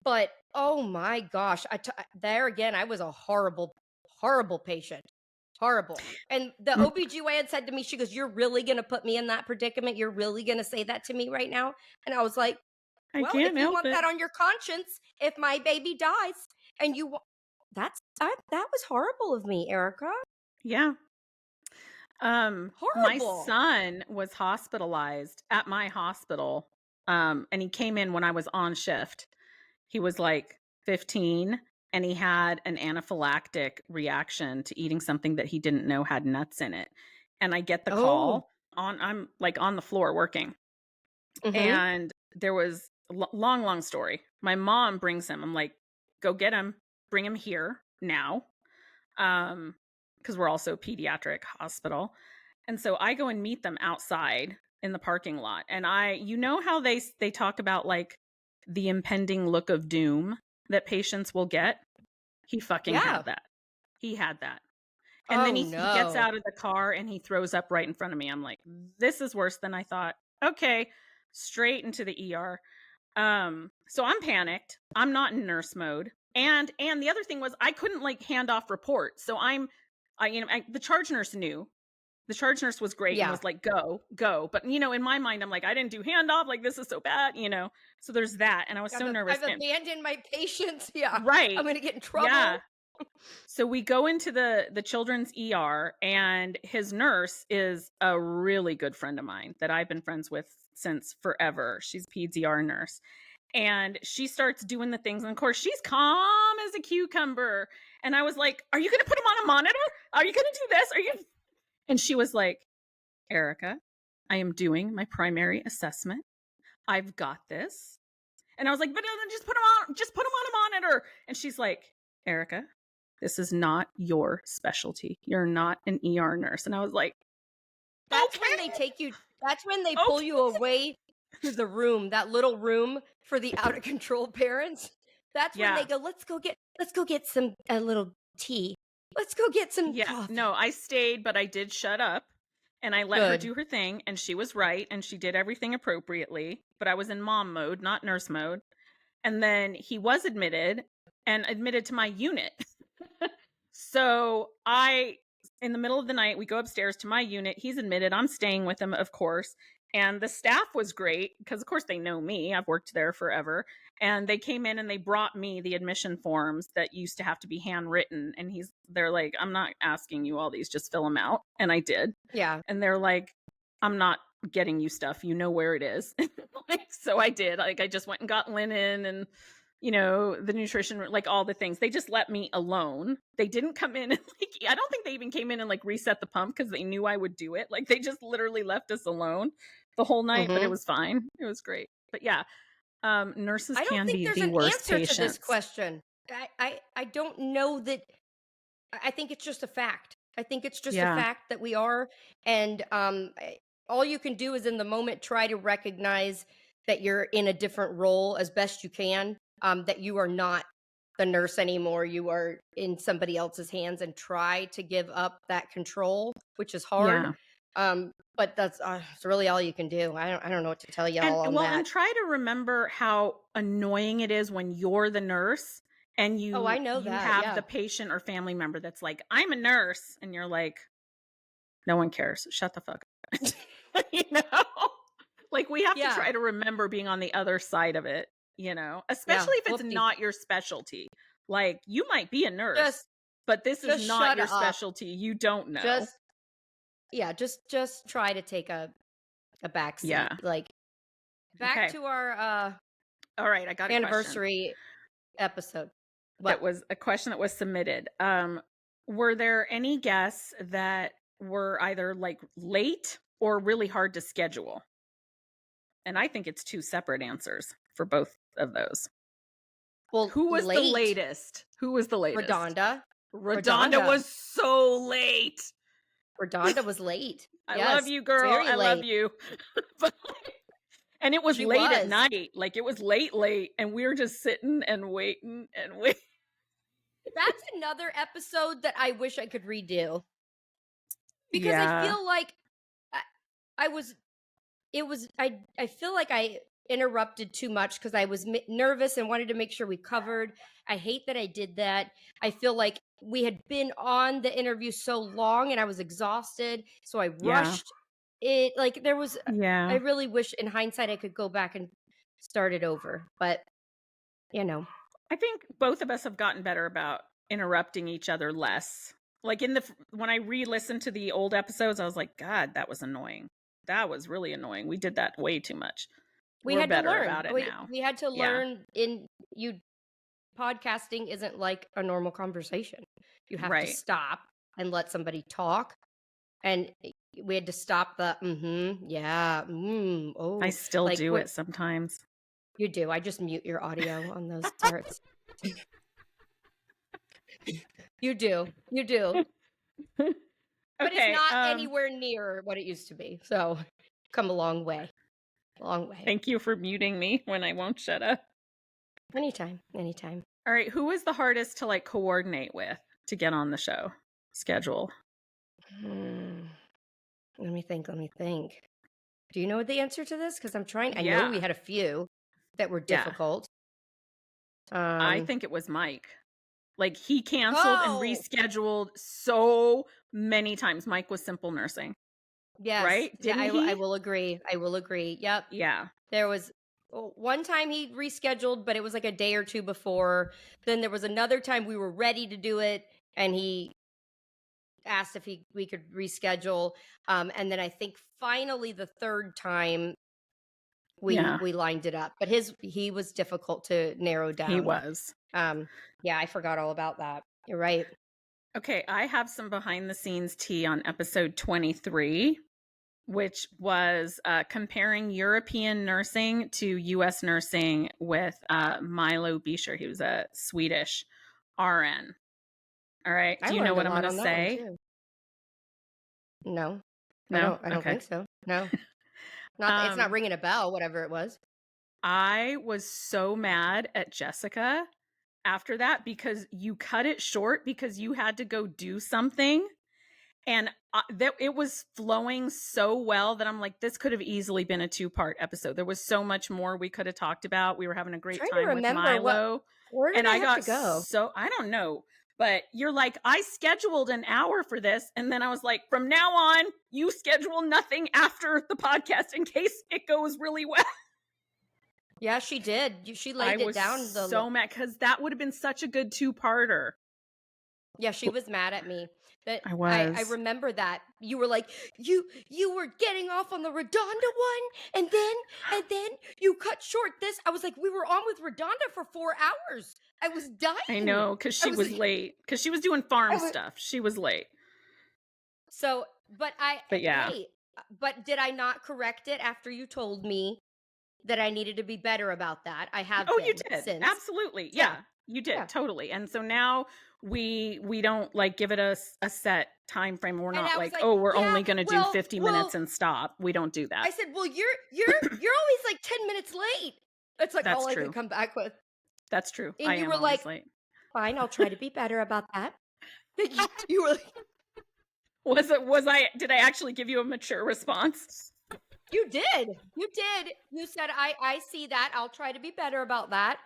but oh my gosh, there again, I was a horrible, horrible patient. Horrible. And the Mm, OBGYN said to me, she goes, you're really going to put me in that predicament? You're really going to say that to me right now? And I was like, I well, can't if you help want it. that on your conscience, if my baby dies and that was horrible of me, Erica. Yeah. My Horrible. son was hospitalized at my hospital. And he came in when I was on shift. He was like 15 and he had an anaphylactic reaction to eating something that he didn't know had nuts in it. And I get the Oh. call I'm like on the floor working. Mm-hmm. And there was a long story. My mom brings him. I'm like, go get him, bring him here now. Because we're also a pediatric hospital. And so I go and meet them outside in the parking lot. And how they talk about like the impending look of doom that patients will get. He fucking Yeah. had that. He had that. And then Oh he gets no. out of the car and he throws up right in front of me. I'm like, this is worse than I thought. Okay, straight into the ER. So I'm panicked. I'm not in nurse mode. And the other thing was I couldn't like hand off reports. So the charge nurse knew. The charge nurse was great and Yeah. was like, go. But in my mind, I'm like, I didn't do handoff. Like, this is so bad, So there's that. And I was so nervous. I've abandoned my patients. Yeah. Right. I'm going to get in trouble. Yeah. So we go into the children's ER and his nurse is a really good friend of mine that I've been friends with since forever. She's a peds ER nurse. And she starts doing the things. And of course, she's calm as a cucumber. And I was like, are you going to put him on a monitor? Are you going to do this? And she was like, Erica, I am doing my primary assessment. I've got this. And I was like, but then just put him on a monitor. And she's like, Erica, this is not your specialty. You're not an ER nurse. And I was like, that's when they take you, that's when they pull you away to the room, that little room for the out of control parents. That's when they go, let's go get some, a little tea. Let's go get some coffee. No, I stayed, but I did shut up and I let her do her thing, and she was right and she did everything appropriately, but I was in mom mode, not nurse mode. And then he was admitted to my unit. So in the middle of the night, we go upstairs to my unit. He's admitted. I'm staying with him, of course. And the staff was great because, of course, they know me. I've worked there forever. And they came in and they brought me the admission forms that used to have to be handwritten. And they're like, I'm not asking you all these, just fill them out. And I did. Yeah. And they're like, I'm not getting you stuff. You know where it is. So I did. Like, I just went and got linen and, the nutrition, like all the things. They just let me alone. They didn't come in and I don't think they even came in and reset the pump because they knew I would do it. Like, they just literally left us alone the whole night, but it was fine. It was great. But yeah, nurses can be the worst patients. I don't think there's an answer to this question. I don't know that. I think it's just a fact. I think it's just a fact that we are. And all you can do is in the moment try to recognize that you're in a different role as best you can, that you are not the nurse anymore. You are in somebody else's hands, and try to give up that control, which is hard. But that's really all you can do. I don't know what to tell y'all on that. And try to remember how annoying it is when you're the nurse and you have the patient or family member that's like, I'm a nurse, and you're like, no one cares. Shut the fuck up. We have to try to remember being on the other side of it, especially if it's not your specialty. Like, you might be a nurse, but this is not your specialty. You don't know. Just try to take a back seat. Yeah. Back to our all right, I got anniversary episode. That was a question that was submitted. Were there any guests that were either late or really hard to schedule? And I think it's two separate answers for both of those. Well, who was the latest? Redonda was so late. Redonda was late. I love you, girl. I love you. And it was late at night. It was late. And we were just sitting and waiting and waiting. That's another episode that I wish I could redo. Because I feel like I feel like I interrupted too much because I was nervous and wanted to make sure we covered. I hate that I did that. I feel like we had been on the interview so long and I was exhausted, so I rushed it. There was I really wish in hindsight I could go back and start it over, but I think both of us have gotten better about interrupting each other less. When I re-listened to the old episodes, I was like, God, that was annoying. That was really annoying. We did that way too much. We're had better to learn about it now. We had to learn. Podcasting isn't like a normal conversation. You have to stop and let somebody talk, and we had to stop the oh. I still do it sometimes. You do. I just mute your audio on those parts. You do. But it's not anywhere near what it used to be. So, come a long way. Thank you for muting me when I won't shut up. Anytime. All right. Who was the hardest to coordinate with to get on the show schedule? Let me think. Do you know the answer to this? Because I'm trying. I know we had a few that were difficult. I think it was Mike. He canceled and rescheduled so many times. Mike was Simple Nursing. Yes. Right? I will agree. Yep. Yeah. There was one time he rescheduled, but it was a day or two before. Then there was another time we were ready to do it, and he asked if we could reschedule. And then I think finally the third time we lined it up. But he was difficult to narrow down. He was. I forgot all about that. You're right. Okay, I have some behind the scenes tea on episode 23, which was comparing European nursing to US nursing with Milo Bischer. He was a Swedish RN. All right. I Do you know learned a what I'm going lot to on that one say? too. No, No? I don't Okay. think so. No, it's not Um, ringing a bell. Whatever it was. I was so mad at Jessica after that because you cut it short because you had to go do something. And that it was flowing so well that I'm like, this could have easily been a 2-part episode. There was so much more we could have talked about. We were having a great Trying to time with remember Milo. where did And I I have to got go? I don't know. But you're like, I scheduled an hour for this. And then I was like, from now on, you schedule nothing after the podcast in case it goes really well. Yeah, she did. She I laid it was down. so mad because that would have been such a good 2-parter. Yeah, she was mad at me. That I I was. remember that. You were like, you were getting off on the Redonda one, and then you cut short this. I was like, we were on with Redonda for 4 hours. I was dying. I know, because she was like, late. Because she was doing farm I was- stuff. She was late. So, but yeah. hey, but did I not correct it after you told me that I needed to be better about that? I have. Oh, been you did. since. Absolutely. Yeah, you did. Yeah. Totally. And so now we don't like give it a set time frame. We're not like, oh, we're only going to do 50 minutes and stop. We don't do that. I said, well, you're always like 10 minutes late. That's like all I could come back with. That's true. And you were like, late. Fine, I'll try to be better about that. You were like, did I actually give you a mature response? You did. You said, I see that. I'll try to be better about that.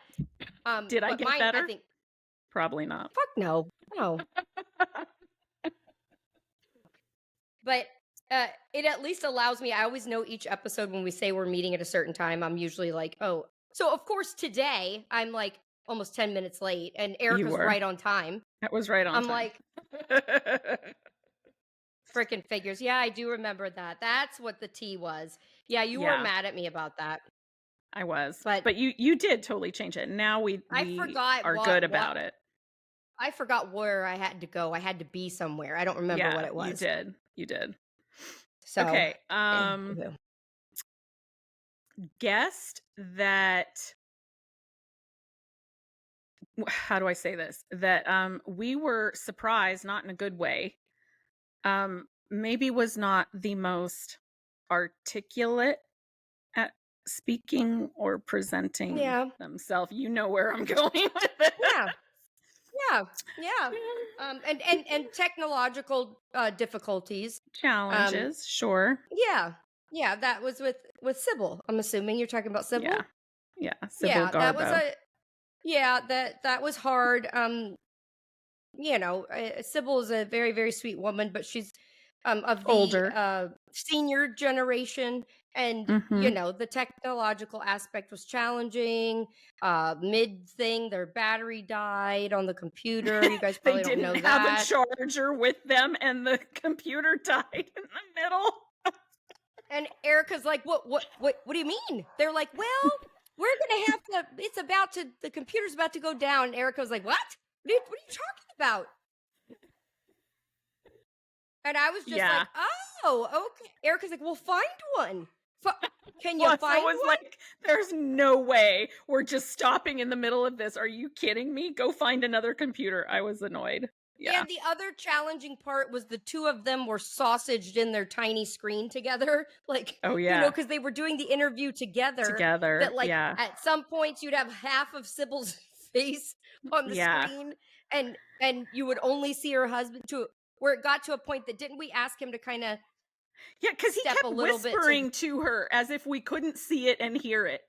Did I get better? I think probably not. Fuck no. But it at least allows me. I always know each episode when we say we're meeting at a certain time. I'm usually like, oh. So of course today I'm like almost 10 minutes late, and Erica's right on time. That was right on time. I'm like, freaking figures. Yeah, I do remember that. That's what the tea was. Yeah, you were mad at me about that. I was, but you did totally change it. Now we are good about it. I forgot where I had to go. I had to be somewhere. I don't remember what it was. You did. So okay. Guessed that. How do I say this? That we were surprised, not in a good way. Maybe was not the most articulate at speaking or presenting themselves. You know where I'm going with it. Yeah. And technological difficulties, challenges, sure. Yeah. That was with Sybil. I'm assuming you're talking about Sybil. Yeah. Sybil Garbo. That was that was hard. Sybil is a very, very sweet woman, but she's of the older senior generation, and the technological aspect was challenging. Mid thing, their battery died on the computer. You guys probably don't know that. They didn't have a charger with them, and the computer died in the middle. And Erica's like, what do you mean? They're like, well, we're gonna have to. The computer's about to go down. And Erica was like, what? What are you talking about? And I was just like, oh, okay. Erica's like, well, find one. Can you find one? Like, there's no way we're just stopping in the middle of this. Are you kidding me? Go find another computer. I was annoyed. Yeah. And the other challenging part was the two of them were sausaged in their tiny screen together. Like, because they were doing the interview together. That, like, at some points you'd have half of Sybil's face on the screen, and you would only see her husband where it got to a point that didn't we ask him to kind of because he kept whispering to her as if we couldn't see it and hear it.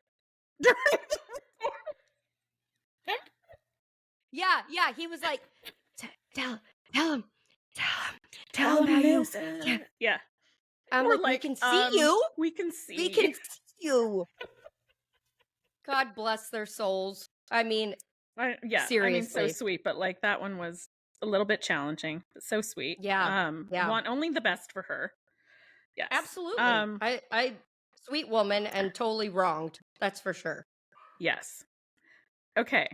Yeah, he was like, tell him how you. Yeah. We're like, we can see you. We can see you. God bless their souls. I mean, seriously. I mean, so sweet, but like that one was a little bit challenging, but so sweet. Want only the best for her. Yes, absolutely. I sweet woman and totally wronged. That's for sure. Yes. Okay.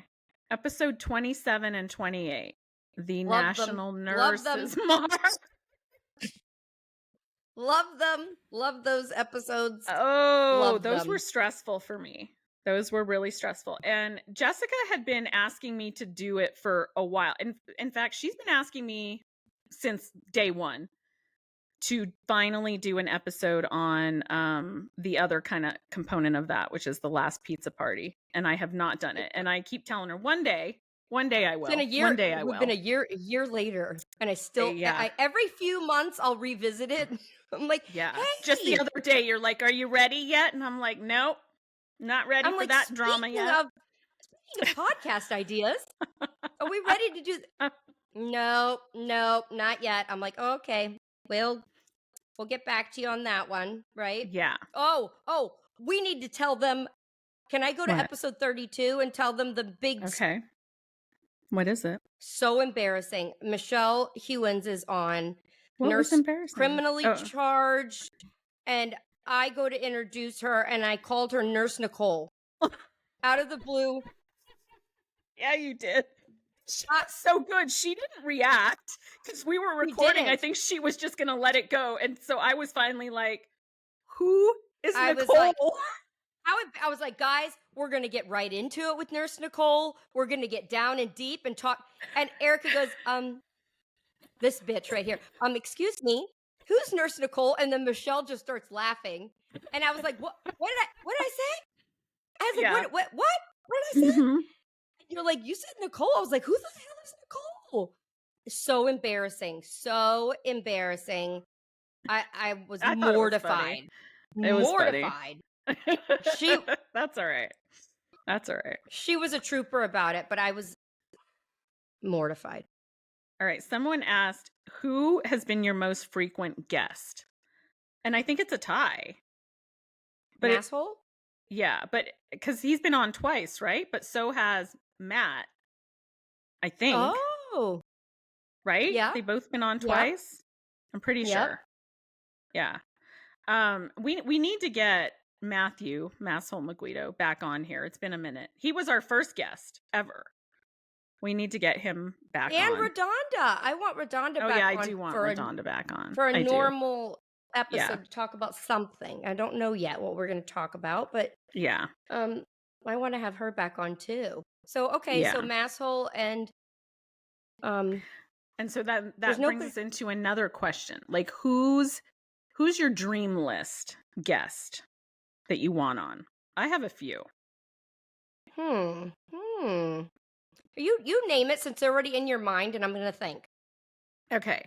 Episode 27 and 28. the Love them. National Love them. Nurses March. Love them. Love those episodes. Oh, Love those were them. stressful for me. Those were really stressful. And Jessica had been asking me to do it for a while. In fact, she's been asking me since day one to finally do an episode on the other kind of component of that, which is the last pizza party. And I have not done it. And I keep telling her one day I will. It's been a year. One day I We've will. been a year later, and I still, Yeah. every few months I'll revisit it. I'm like, Yeah. hey. Just the other day, you're like, "Are you ready yet?" And I'm like, "Nope, not ready I'm for like, that drama yet." Speaking of podcast ideas, are we ready to do? No, not yet. I'm like, okay, we'll get back to you on that one, right? Yeah. Oh, we need to tell them. Can I go to What? episode 32 and tell them the big? Okay. What is it? So embarrassing. Michelle Hewins is on. What was embarrassing? Criminally charged, and I go to introduce her, and I called her Nurse Nicole out of the blue. Yeah, you did. So good. She didn't react because we were recording. I think she was just gonna let it go, and so I was finally like, "Who is Nicole?" I was like, guys, we're gonna get right into it with Nurse Nicole. We're gonna get down and deep and talk. And Erica goes, this bitch right here. Excuse me, who's Nurse Nicole? And then Michelle just starts laughing, and I was like, what did I say? I was like, what did I say? Mm-hmm. You're like, you said Nicole. I was like, who the hell is Nicole? So embarrassing. I was mortified. It was mortified. That's all right. She was a trooper about it, but I was mortified. All right. Someone asked, who has been your most frequent guest? And I think it's a tie. But asshole? Yeah, but because he's been on twice, right? But so has Matt, I think. Oh. Right? Yeah. They've both been on twice. I'm pretty sure. Yeah. We need to get Matthew Masshole McGuido back on here. It's been a minute. He was our first guest ever. We need to get him back on. And Redonda. I want Redonda back on. Oh, yeah, I do want Redonda back on. For a normal episode to talk about something. I don't know yet what we're going to talk about, but yeah. I want to have her back on too. So, okay, so Masshole and so that brings us into another question. Like, who's your dream list guest that you want on? I have a few. You name it since they're already in your mind, and I'm going to think. Okay.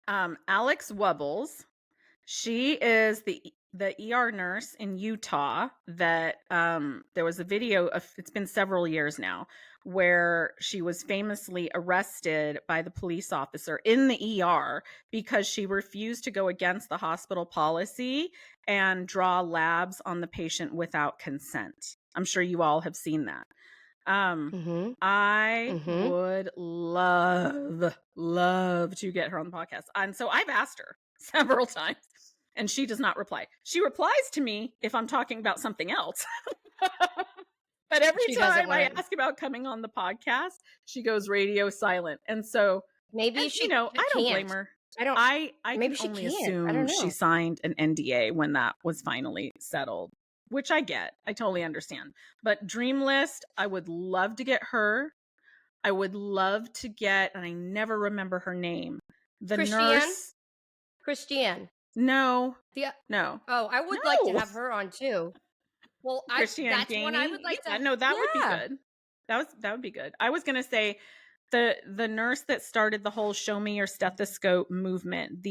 Alex Wubbles. She is the ER nurse in Utah that there was a video of, it's been several years now, where she was famously arrested by the police officer in the ER because she refused to go against the hospital policy and draw labs on the patient without consent. I'm sure you all have seen that. I would love to get her on the podcast. And so I've asked her several times and she does not reply. She replies to me if I'm talking about something else. But every time I ask about coming on the podcast, she goes radio silent. And so maybe she, I don't blame her. I can only assume she signed an NDA when that was finally settled, which I get. I totally understand. But Dream List, I would love to get her. I would love to get, and I never remember her name, the nurse. Christiane. No. No. Oh, I would like to have her on too. Well, that's one I would like to. No, that would be good. That would be good. I was gonna say the nurse that started the whole "Show Me Your Stethoscope" movement,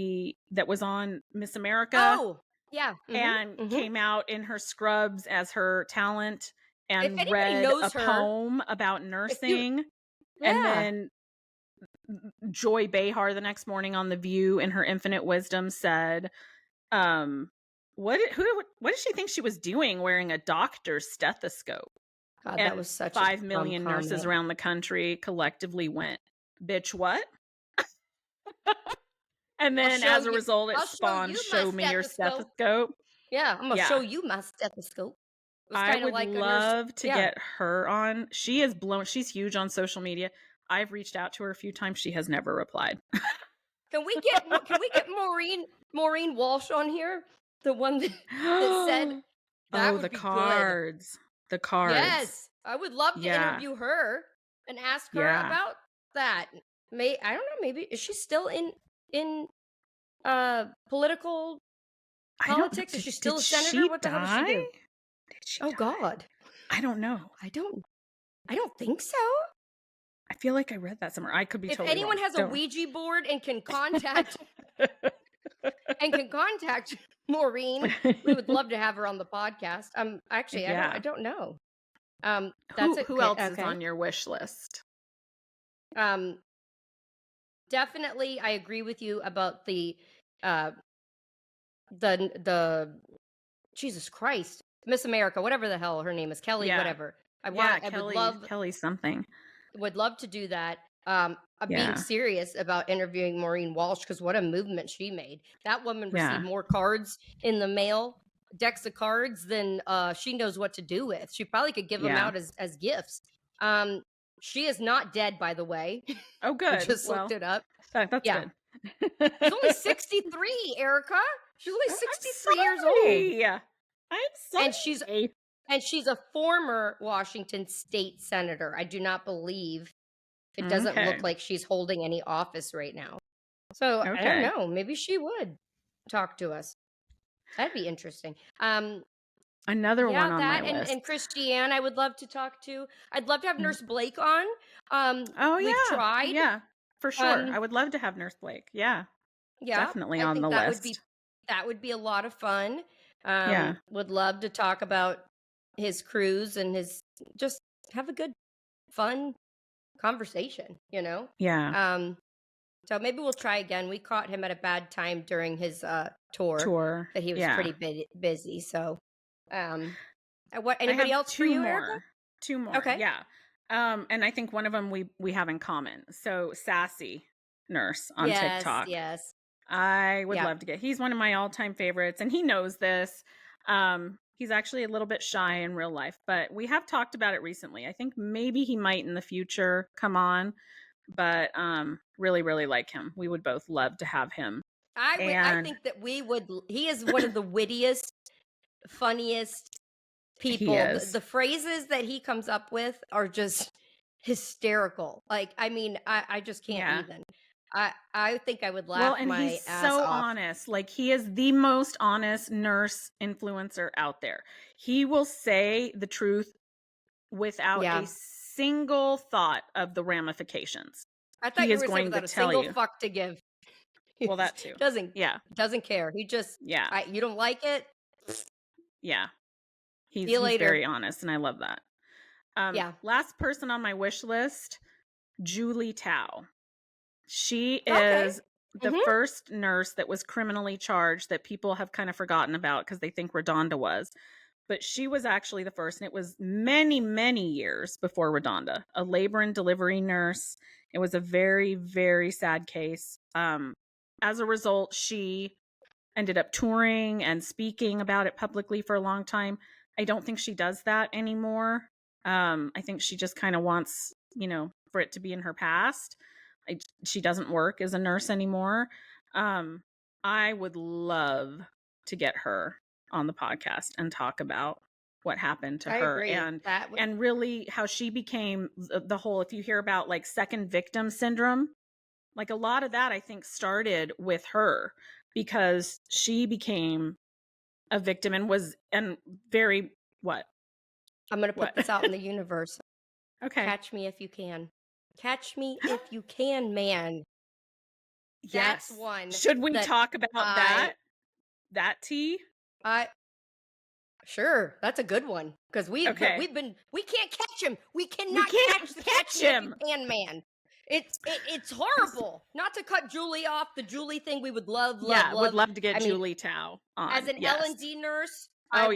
that was on Miss America. Oh, yeah, and came out in her scrubs as her talent and read a poem about nursing. And then Joy Behar the next morning on The View in her infinite wisdom said, what did she think she was doing wearing a doctor's stethoscope? God, that was such 5 million nurses around the country collectively went, bitch, what? And then as a result, it spawned Show Me Your Stethoscope. Yeah, I'm going to show you my stethoscope. I would love to get her on. She's huge on social media. I've reached out to her a few times. She has never replied. Can we get Maureen Walsh on here? The one that said that would the be good. cards. The cards. Yes, I would love to interview her and ask her about that. I don't know. Maybe is she still in political politics? Is she still a senator? What the hell does she do? Did she Oh die? God, I don't know. I don't think so. I feel like I read that somewhere. I could be If totally anyone wrong. has a Ouija board and can contact Maureen, we would love to have her on the podcast. Actually, I don't know. Who else is on your wish list? Definitely, I agree with you about the Jesus Christ, Miss America, whatever the hell her name is, Kelly, whatever. I would Kelly something. Would love to do that. I'm being serious about interviewing Maureen Walsh because what a movement she made. That woman received more cards in the mail, decks of cards, than she knows what to do with. She probably could give them out as gifts. She is not dead, by the way. Oh, good. I just looked it up. That's good. She's only 63, Erica. She's only 63 years old. I'm sorry. And she's a former Washington state senator. I do not believe it doesn't look like she's holding any office right now. So I don't know. Maybe she would talk to us. That'd be interesting. Another one on my list. And Christiane, I would love to talk to. I'd love to have Nurse Blake on. We've tried. Yeah, for sure. I would love to have Nurse Blake. Yeah. Definitely on the list. That would be a lot of fun. Would love to talk about his cruise and just have a good, fun conversation, Yeah. So maybe we'll try again. We caught him at a bad time during his tour. But he was pretty busy. So, anybody else for you, Erica? Two more. Okay. Yeah. And I think one of them we have in common. So Sassy Nurse on TikTok. Yes. I would love to he's one of my all-time favorites, and he knows this. He's actually a little bit shy in real life, but we have talked about it recently. I think maybe he might in the future come on, but really, really like him. We would both love to have him. I think that we would. He is one of the wittiest, funniest people. The phrases that he comes up with are just hysterical. Like, I mean, I just can't even. I think I would laugh my ass off. He's so honest. Like, he is the most honest nurse influencer out there. He will say the truth without a single thought of the ramifications. I thought you were going to tell you. Fuck to give. Well, that too. Doesn't care. He just you don't like it. Yeah. He's very honest, and I love that. Last person on my wish list, Julie Tao. She is the first nurse that was criminally charged that people have kind of forgotten about because they think Redonda was. But she was actually the first, and it was many, many years before Redonda. A labor and delivery nurse. It was a very, very sad case. As a result, she ended up touring and speaking about it publicly for a long time. I don't think she does that anymore. I think she just kind of wants, for it to be in her past. She doesn't work as a nurse anymore. I would love to get her on the podcast and talk about what happened to her and really how she became the whole, if you hear about like second victim syndrome, like a lot of that I think started with her because she became a victim and very what? I'm going to put this out in the universe. Okay. Catch me if you can. Catch me if you can, man. Yes. That's one. Should we talk about that tea? Sure. That's a good one because we can't catch him. We cannot catch him. If you can, man. It's horrible. Not to cut Julie off. The Julie thing, we would love. Would love to get Julie Tao on as an L&D nurse. That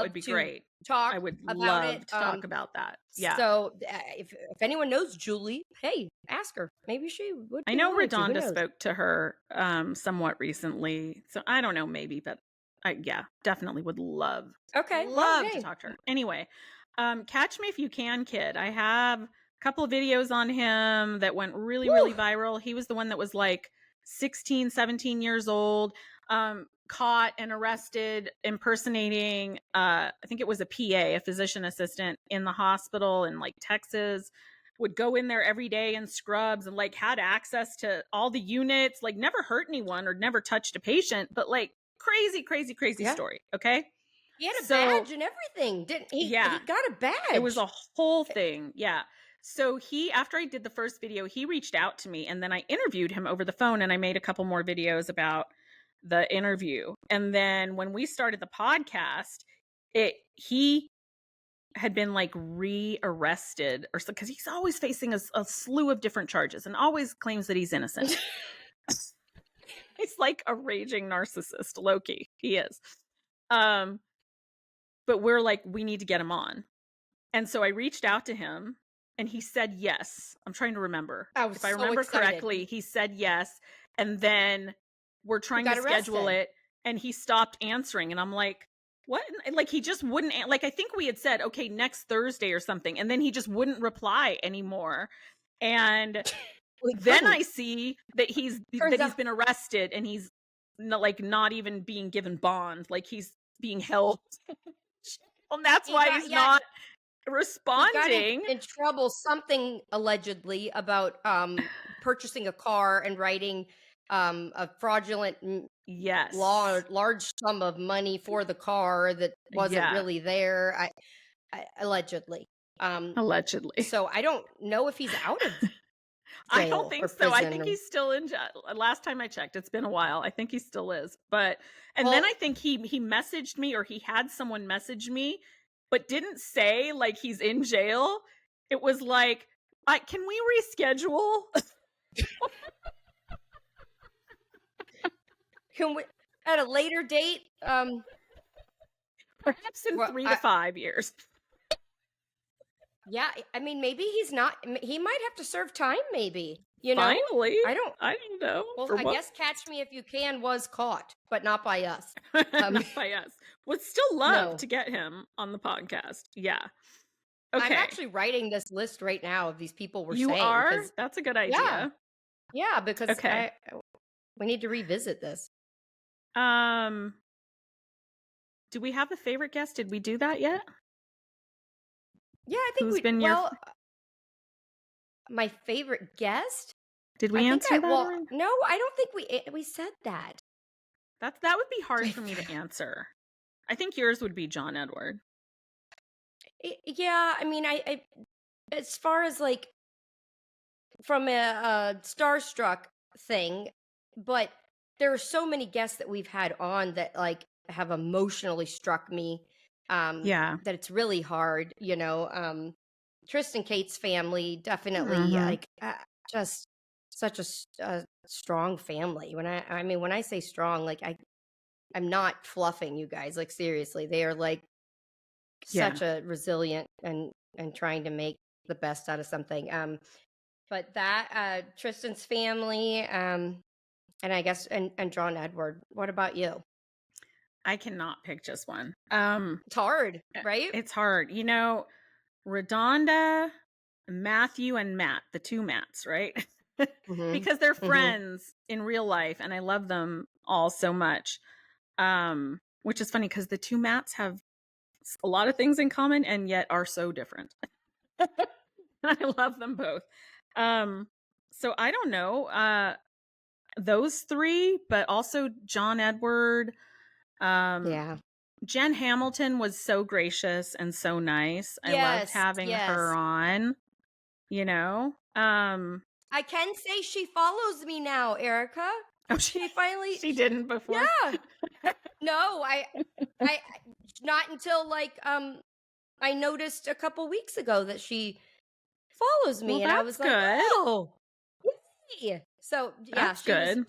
would be great. I would love to talk about that. Yeah. So if anyone knows Julie, hey, ask her. Maybe she would. I know Redonda spoke to her somewhat recently, so I don't know. Maybe, but definitely would love. Okay, love to talk to her. Anyway, catch me if you can, kid. I have couple of videos on him that went really, really Woo! viral. He was the one that was like 16, 17 years old, caught and arrested impersonating, I think it was a PA, a physician assistant in the hospital in like Texas, would go in there every day in scrubs and like had access to all the units, like never hurt anyone or never touched a patient, but like crazy, crazy, crazy Yeah. story. Okay. He had a So badge and everything, didn't he? yeah, He got a badge. it was a whole thing. Yeah. So after I did the first video, he reached out to me and then I interviewed him over the phone and I made a couple more videos about the interview. And then when we started the podcast, he had been like rearrested or so, because he's always facing a slew of different charges and always claims that he's innocent. He's like a raging narcissist, low-key. He is. But we're like, we need to get him on. And so I reached out to him and he said yes. I'm trying to remember. If I remember correctly, he said yes. And then we're trying to schedule it and he stopped answering. And I'm like, what? Like he just wouldn't, like I think we had said, okay, next Thursday or something. And then he just wouldn't reply anymore. And then I see that he's been arrested and he's not even being given bond. Like he's being held. And that's why he's not responding. He got in trouble, something allegedly about purchasing a car and writing a fraudulent large sum of money for the car that wasn't really there. I allegedly. So I don't know if he's out of jail. I don't think so. I think he's still in jail. Last time I checked, it's been a while. I think he still is. Then I think he messaged me, or he had someone message me, but didn't say like he's in jail. It was like, can we reschedule? Can we at a later date? Perhaps in 3 to 5 years. Yeah, I mean, maybe he's not. He might have to serve time. Maybe, you know. Finally, I don't know. Well, I guess "Catch Me If You Can" was caught, but not by us. Not by us. Would still love to get him on the podcast. Yeah. Okay. I'm actually writing this list right now of these people we're saying. You are? That's a good idea. Yeah, because we need to revisit this. Do we have a favorite guest? Did we do that yet? Yeah, I think my favorite guest. Did we answer that? Well, no, I don't think we said that. That would be hard for me to answer. I think yours would be John Edward. Yeah, I mean, I as far as like from a starstruck thing, but there are so many guests that we've had on that like have emotionally struck me. That it's really hard, you know. Tristan Kate's family definitely like just such a strong family. When I say strong, like I'm not fluffing, you guys. Like seriously, they are like such a resilient and trying to make the best out of something. But that Tristan's family, and I guess and John Edward. What about you? I cannot pick just one. It's hard, right? It's hard. You know, Redonda, Matthew, and Matt, the two Matts, right? Because they're friends in real life, and I love them all so much. Which is funny because the two Matts have a lot of things in common and yet are so different. I love them both. So I don't know those three, but also John Edward. Jen Hamilton was so gracious and so nice. I loved having her on, you know. I can say she follows me now, Erica. Oh, she didn't before. Yeah. No, I not until like I noticed a couple weeks ago that she follows me, and I was like, oh, yay. So yeah, that's good.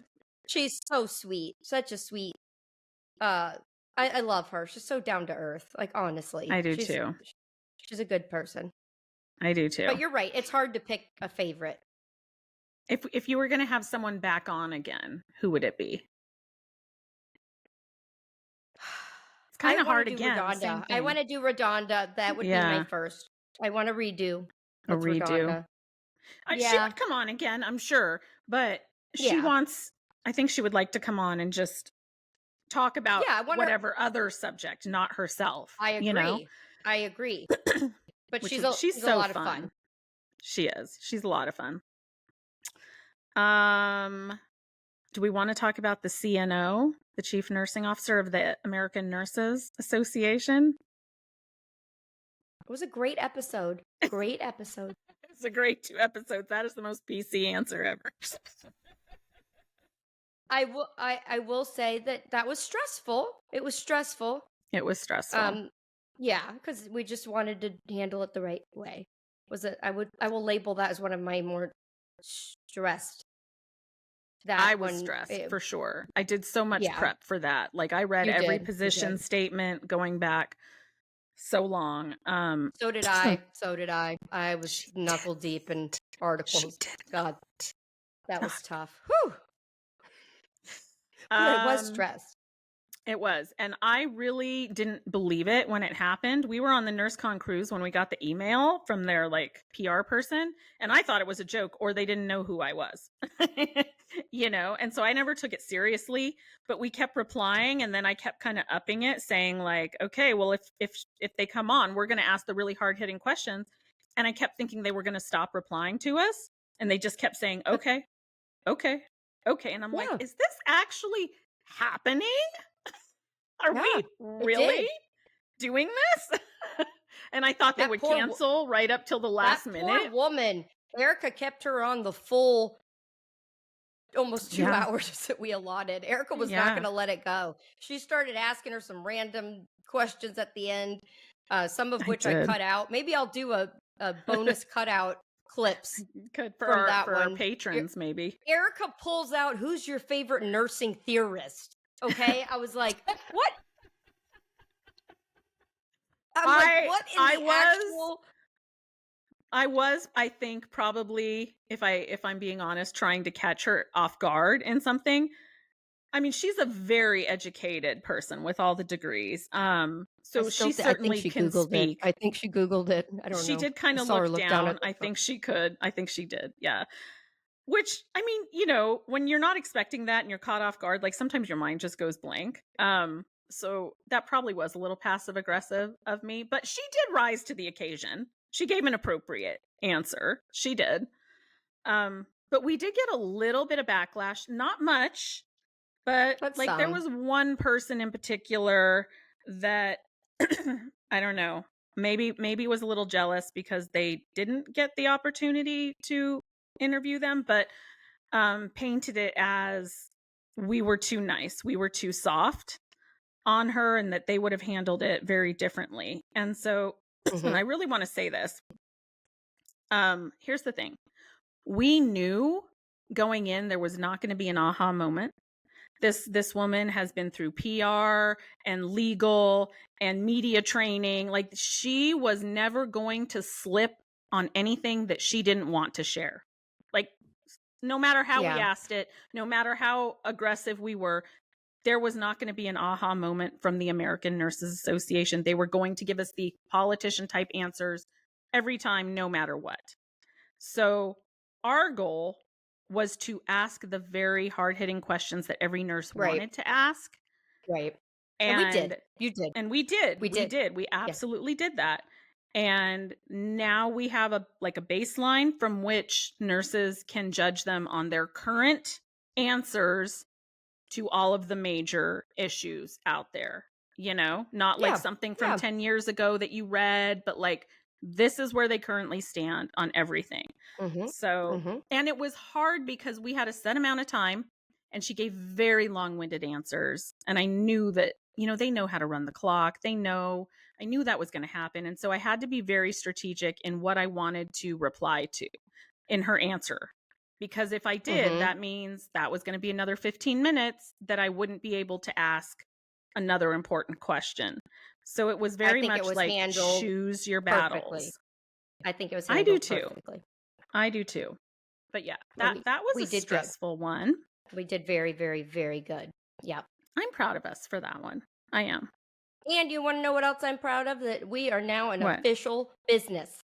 She's so sweet, such a sweet. I love her. She's so down to earth. Like honestly, I do too. She's a good person. I do too. But you're right. It's hard to pick a favorite. If you were going to have someone back on again, who would it be? It's kind of hard again. I want to do Redonda. That would be my first. I want to redo A It's redo. Redonda. She Yeah. would come on again, I'm sure, but Yeah. I think she would like to come on and just talk about Yeah, I want her. whatever other subject, not herself, I agree. I agree. But which she's is, a she's she's a so lot of fun. fun. She is. She's a lot of fun. Do we want to talk about the CNO, the Chief Nursing Officer of the American Nurses Association? It was a great episode. Great episode. It's a great 2 episodes. That is the most PC answer ever. I will say that was stressful. It was stressful. It was stressful. Yeah, because we just wanted to handle it the right way. I will label that as one of my more stressed. I was stressed for sure. I did so much prep for that. Like I read every position statement going back so long. So did I. So did I. I was knuckle deep in articles. God, that was tough. Whew. But I was stressed. It was. And I really didn't believe it when it happened. We were on the NurseCon cruise when we got the email from their like PR person, and I thought it was a joke or they didn't know who I was. And so I never took it seriously, but we kept replying, and then I kept kind of upping it, saying like, okay, well if they come on, we're going to ask the really hard-hitting questions. And I kept thinking they were going to stop replying to us, and they just kept saying, okay. And I'm like, is this actually happening? Are we really doing this? And I thought they would cancel right up till the last minute. Poor woman. Erica kept her on the full almost 2 hours that we allotted. Erica was not going to let it go. She started asking her some random questions at the end, some of which I cut out. Maybe I'll do a bonus cutout clips for our patrons, maybe. Erica pulls out, who's your favorite nursing theorist? Okay, I was like, what? I think probably, if I'm being honest, trying to catch her off guard in something. I mean, she's a very educated person with all the degrees. So she certainly can speak. I think she Googled it. I don't know. She did kind of look down. I think she could. I think she did. Yeah. Which, I mean, when you're not expecting that and you're caught off guard, like sometimes your mind just goes blank. So that probably was a little passive aggressive of me, but she did rise to the occasion. She gave an appropriate answer. She did. But we did get a little bit of backlash, not much, but like there was one person in particular that I don't know, maybe was a little jealous because they didn't get the opportunity to interview them, but painted it as we were too nice, we were too soft on her, and that they would have handled it very differently. And so I really want to say this. Here's the thing. We knew going in there was not going to be an aha moment. This woman has been through PR and legal and media training. Like she was never going to slip on anything that she didn't want to share. Like no matter how we asked it, no matter how aggressive we were, there was not going to be an aha moment from the American Nurses Association. They were going to give us the politician type answers every time, no matter what. So our goal was to ask the very hard-hitting questions that every nurse wanted to ask. Right. And we did. You did. And we did. We did. We absolutely did that. And now we have a baseline from which nurses can judge them on their current answers to all of the major issues out there. Not like something from 10 years ago that you read, but like this is where they currently stand on everything. So, and it was hard because we had a set amount of time and she gave very long-winded answers. And I knew that, they know how to run the clock. I knew that was going to happen. And so I had to be very strategic in what I wanted to reply to in her answer. Because if I did, that means that was going to be another 15 minutes that I wouldn't be able to ask another important question. So it was very much like choose your battles. I think it was handled perfectly. I do too. But yeah, that was a stressful one. We did very, very, very good. Yeah. I'm proud of us for that one. I am. And you want to know what else I'm proud of? That we are now an official business.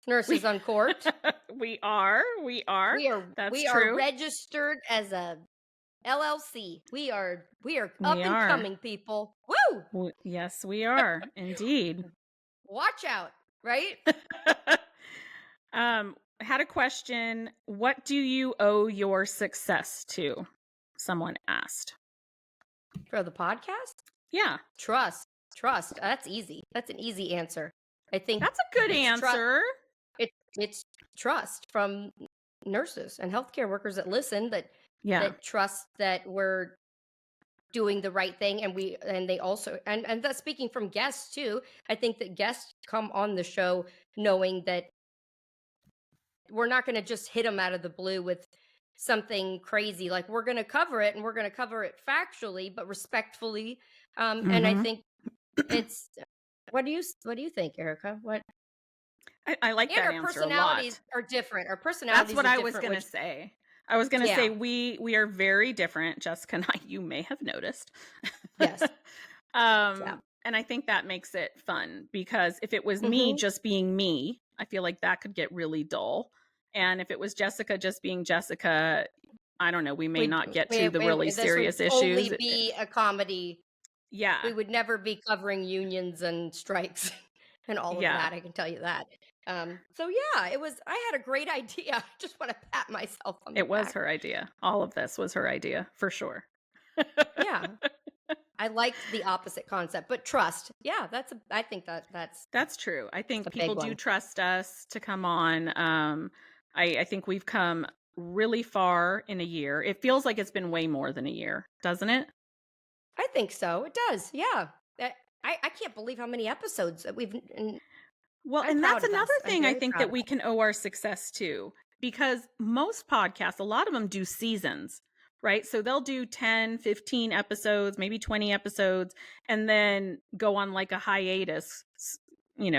Nurses Uncorked. We are. That's we true. are registered as a LLC. We are up We and are. coming, people. Woo! Yes, we are. Indeed. Watch out, right? Had a question. What do you owe your success to? Someone asked. For the podcast? Yeah. Trust. That's easy. That's an easy answer. I think That's a good answer. It's trust from nurses and healthcare workers that listen, that trust that we're doing the right thing, and they also and that's speaking from guests too. I think that guests come on the show knowing that we're not going to just hit them out of the blue with something crazy. Like, we're going to cover it, and we're going to cover it factually but respectfully. And I think it's what do you think, Erica? What I like that answer a lot. Our personalities are different. Our personalities. That's what are I was going to say. I was going to say we are very different, Jessica and I. You may have noticed. Yes. And I think that makes it fun, because if it was me just being me, I feel like that could get really dull. And if it was Jessica just being Jessica, I don't know, we may not get to the really serious issues. Only be a comedy. Yeah. We would never be covering unions and strikes and all of that. I can tell you that. So yeah, I had a great idea. I just want to pat myself on the back. It was her idea. All of this was her idea, for sure. Yeah. I liked the opposite concept, but trust. Yeah, I think that's true. I think people do trust us to come on. I think we've come really far in a year. It feels like it's been way more than a year, doesn't it? I think so. It does. Yeah. I can't believe how many episodes that we've. Well, and that's another thing I think that we can owe our success to, because most podcasts, a lot of them do seasons, right? So they'll do 10, 15 episodes, maybe 20 episodes, and then go on like a hiatus,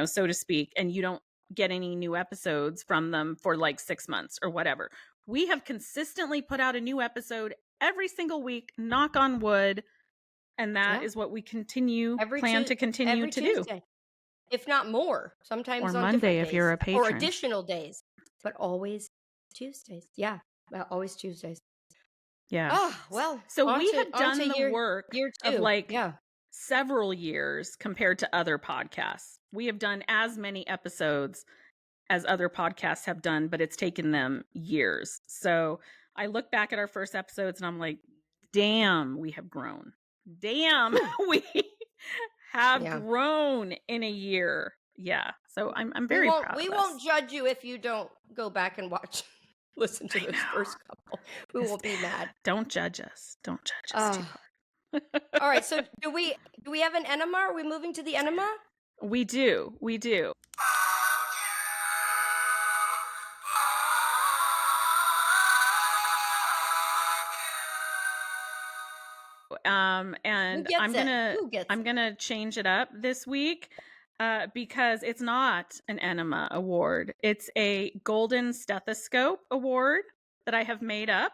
so to speak, and you don't get any new episodes from them for like 6 months or whatever. We have consistently put out a new episode every single week, knock on wood, and that is what we plan to continue to do. If not more, sometimes or on Monday if you're a patron, or additional days, but always Tuesdays. Yeah, always Tuesdays. Yeah. Oh well. So we have done the work of like several years compared to other podcasts. We have done as many episodes as other podcasts have done, but it's taken them years. So I look back at our first episodes and I'm like, damn, we have grown. Damn, we have grown in a year. Yeah. So I'm very proud of us. We won't judge you if you don't go back and listen to those first couple. We won't be mad. Don't judge us. Don't judge us too hard. All right. So do we have an enema? Are we moving to the enema? We do. And I'm gonna change it up this week because it's not an enema award. It's a golden stethoscope award that I have made up.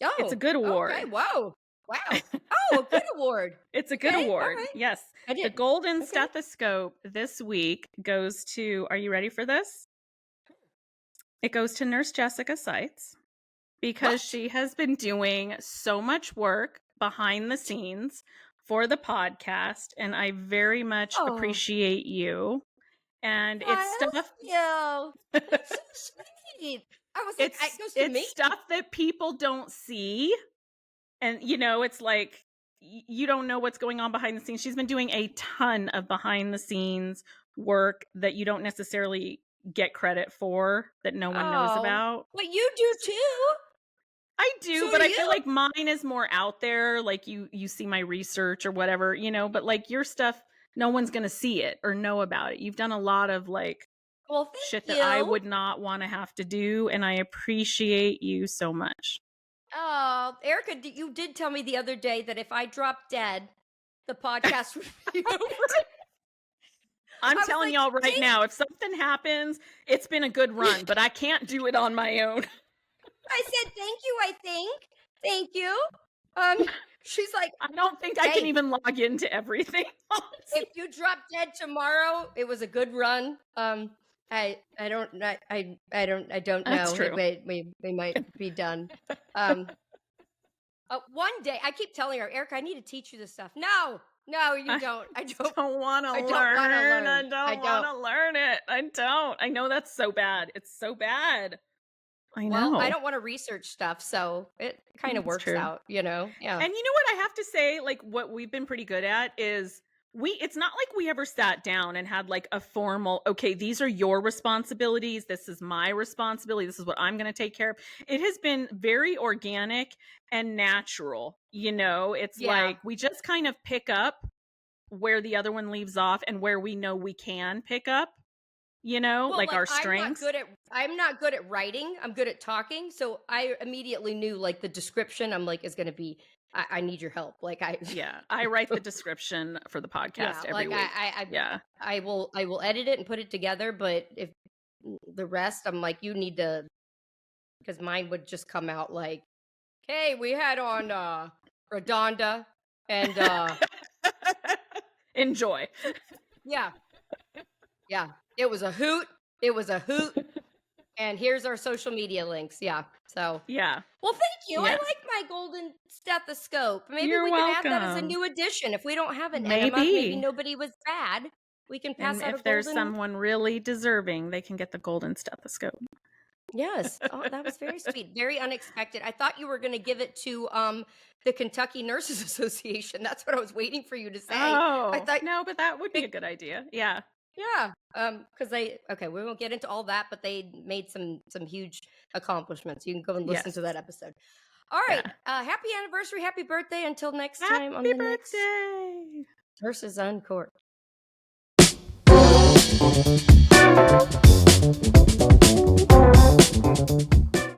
Oh, it's a good award. Okay, wow. Oh, a good award. It's a good award. Right. Yes. The golden stethoscope this week goes to, are you ready for this? It goes to Nurse Jessica Seitz, because she has been doing so much work behind the scenes for the podcast, and I very much appreciate you. And it's stuff. That's so sweet. I was like, it goes to me. It's stuff that people don't see, and it's like you don't know what's going on behind the scenes. She's been doing a ton of behind the scenes work that you don't necessarily get credit for, that no one knows about. But you do too. I do, but I feel like mine is more out there. Like you see my research or whatever, but like your stuff, no one's going to see it or know about it. You've done a lot of like shit that I would not want to have to do. And I appreciate you so much. Oh, Erica, you did tell me the other day that if I dropped dead, the podcast would be over. I'm telling y'all right now, if something happens, it's been a good run, but I can't do it on my own. I said, thank you, I think. Thank you. She's like, I don't think I can even log into everything. If you drop dead tomorrow, it was a good run. I don't know. I don't That's know. true. We might be done. One day, I keep telling her, Erica, I need to teach you this stuff. No, you don't. I don't want to I learn. don't want to learn. I don't want to learn it. I don't. I know that's so bad. It's so bad. I know. Well, I don't want to research stuff, so it kind of works out, Yeah. And you know what I have to say, like what we've been pretty good at is it's not like we ever sat down and had like a formal, okay, these are your responsibilities. This is my responsibility. This is what I'm going to take care of. It has been very organic and natural. It's like we just kind of pick up where the other one leaves off and where we know we can pick up. Like our strengths. I'm not good at writing. I'm good at talking. So I immediately knew like the description. I'm like, is going to be, I need your help. Like I write the description for the podcast every week. I will edit it and put it together. But if the rest, I'm like, you need to, because mine would just come out like, hey, we had on Redonda and enjoy. Yeah. It was a hoot. And here's our social media links. Yeah. So yeah. Well, thank you. I like my golden stethoscope. Maybe we can add that as a new addition. If we don't have an enema, maybe nobody was bad. We can pass out. If there's someone really deserving, they can get the golden stethoscope. Yes. Oh, that was very sweet. Very unexpected. I thought you were going to give it to the Kentucky Nurses Association. That's what I was waiting for you to say. Oh, I thought no, but that would be a good idea. Yeah. Yeah. Because we won't get into all that, but they made some huge accomplishments. You can go and listen to that episode. All right. Yeah. Happy anniversary, happy birthday. Until next time on the birthday. Nurses Uncorked.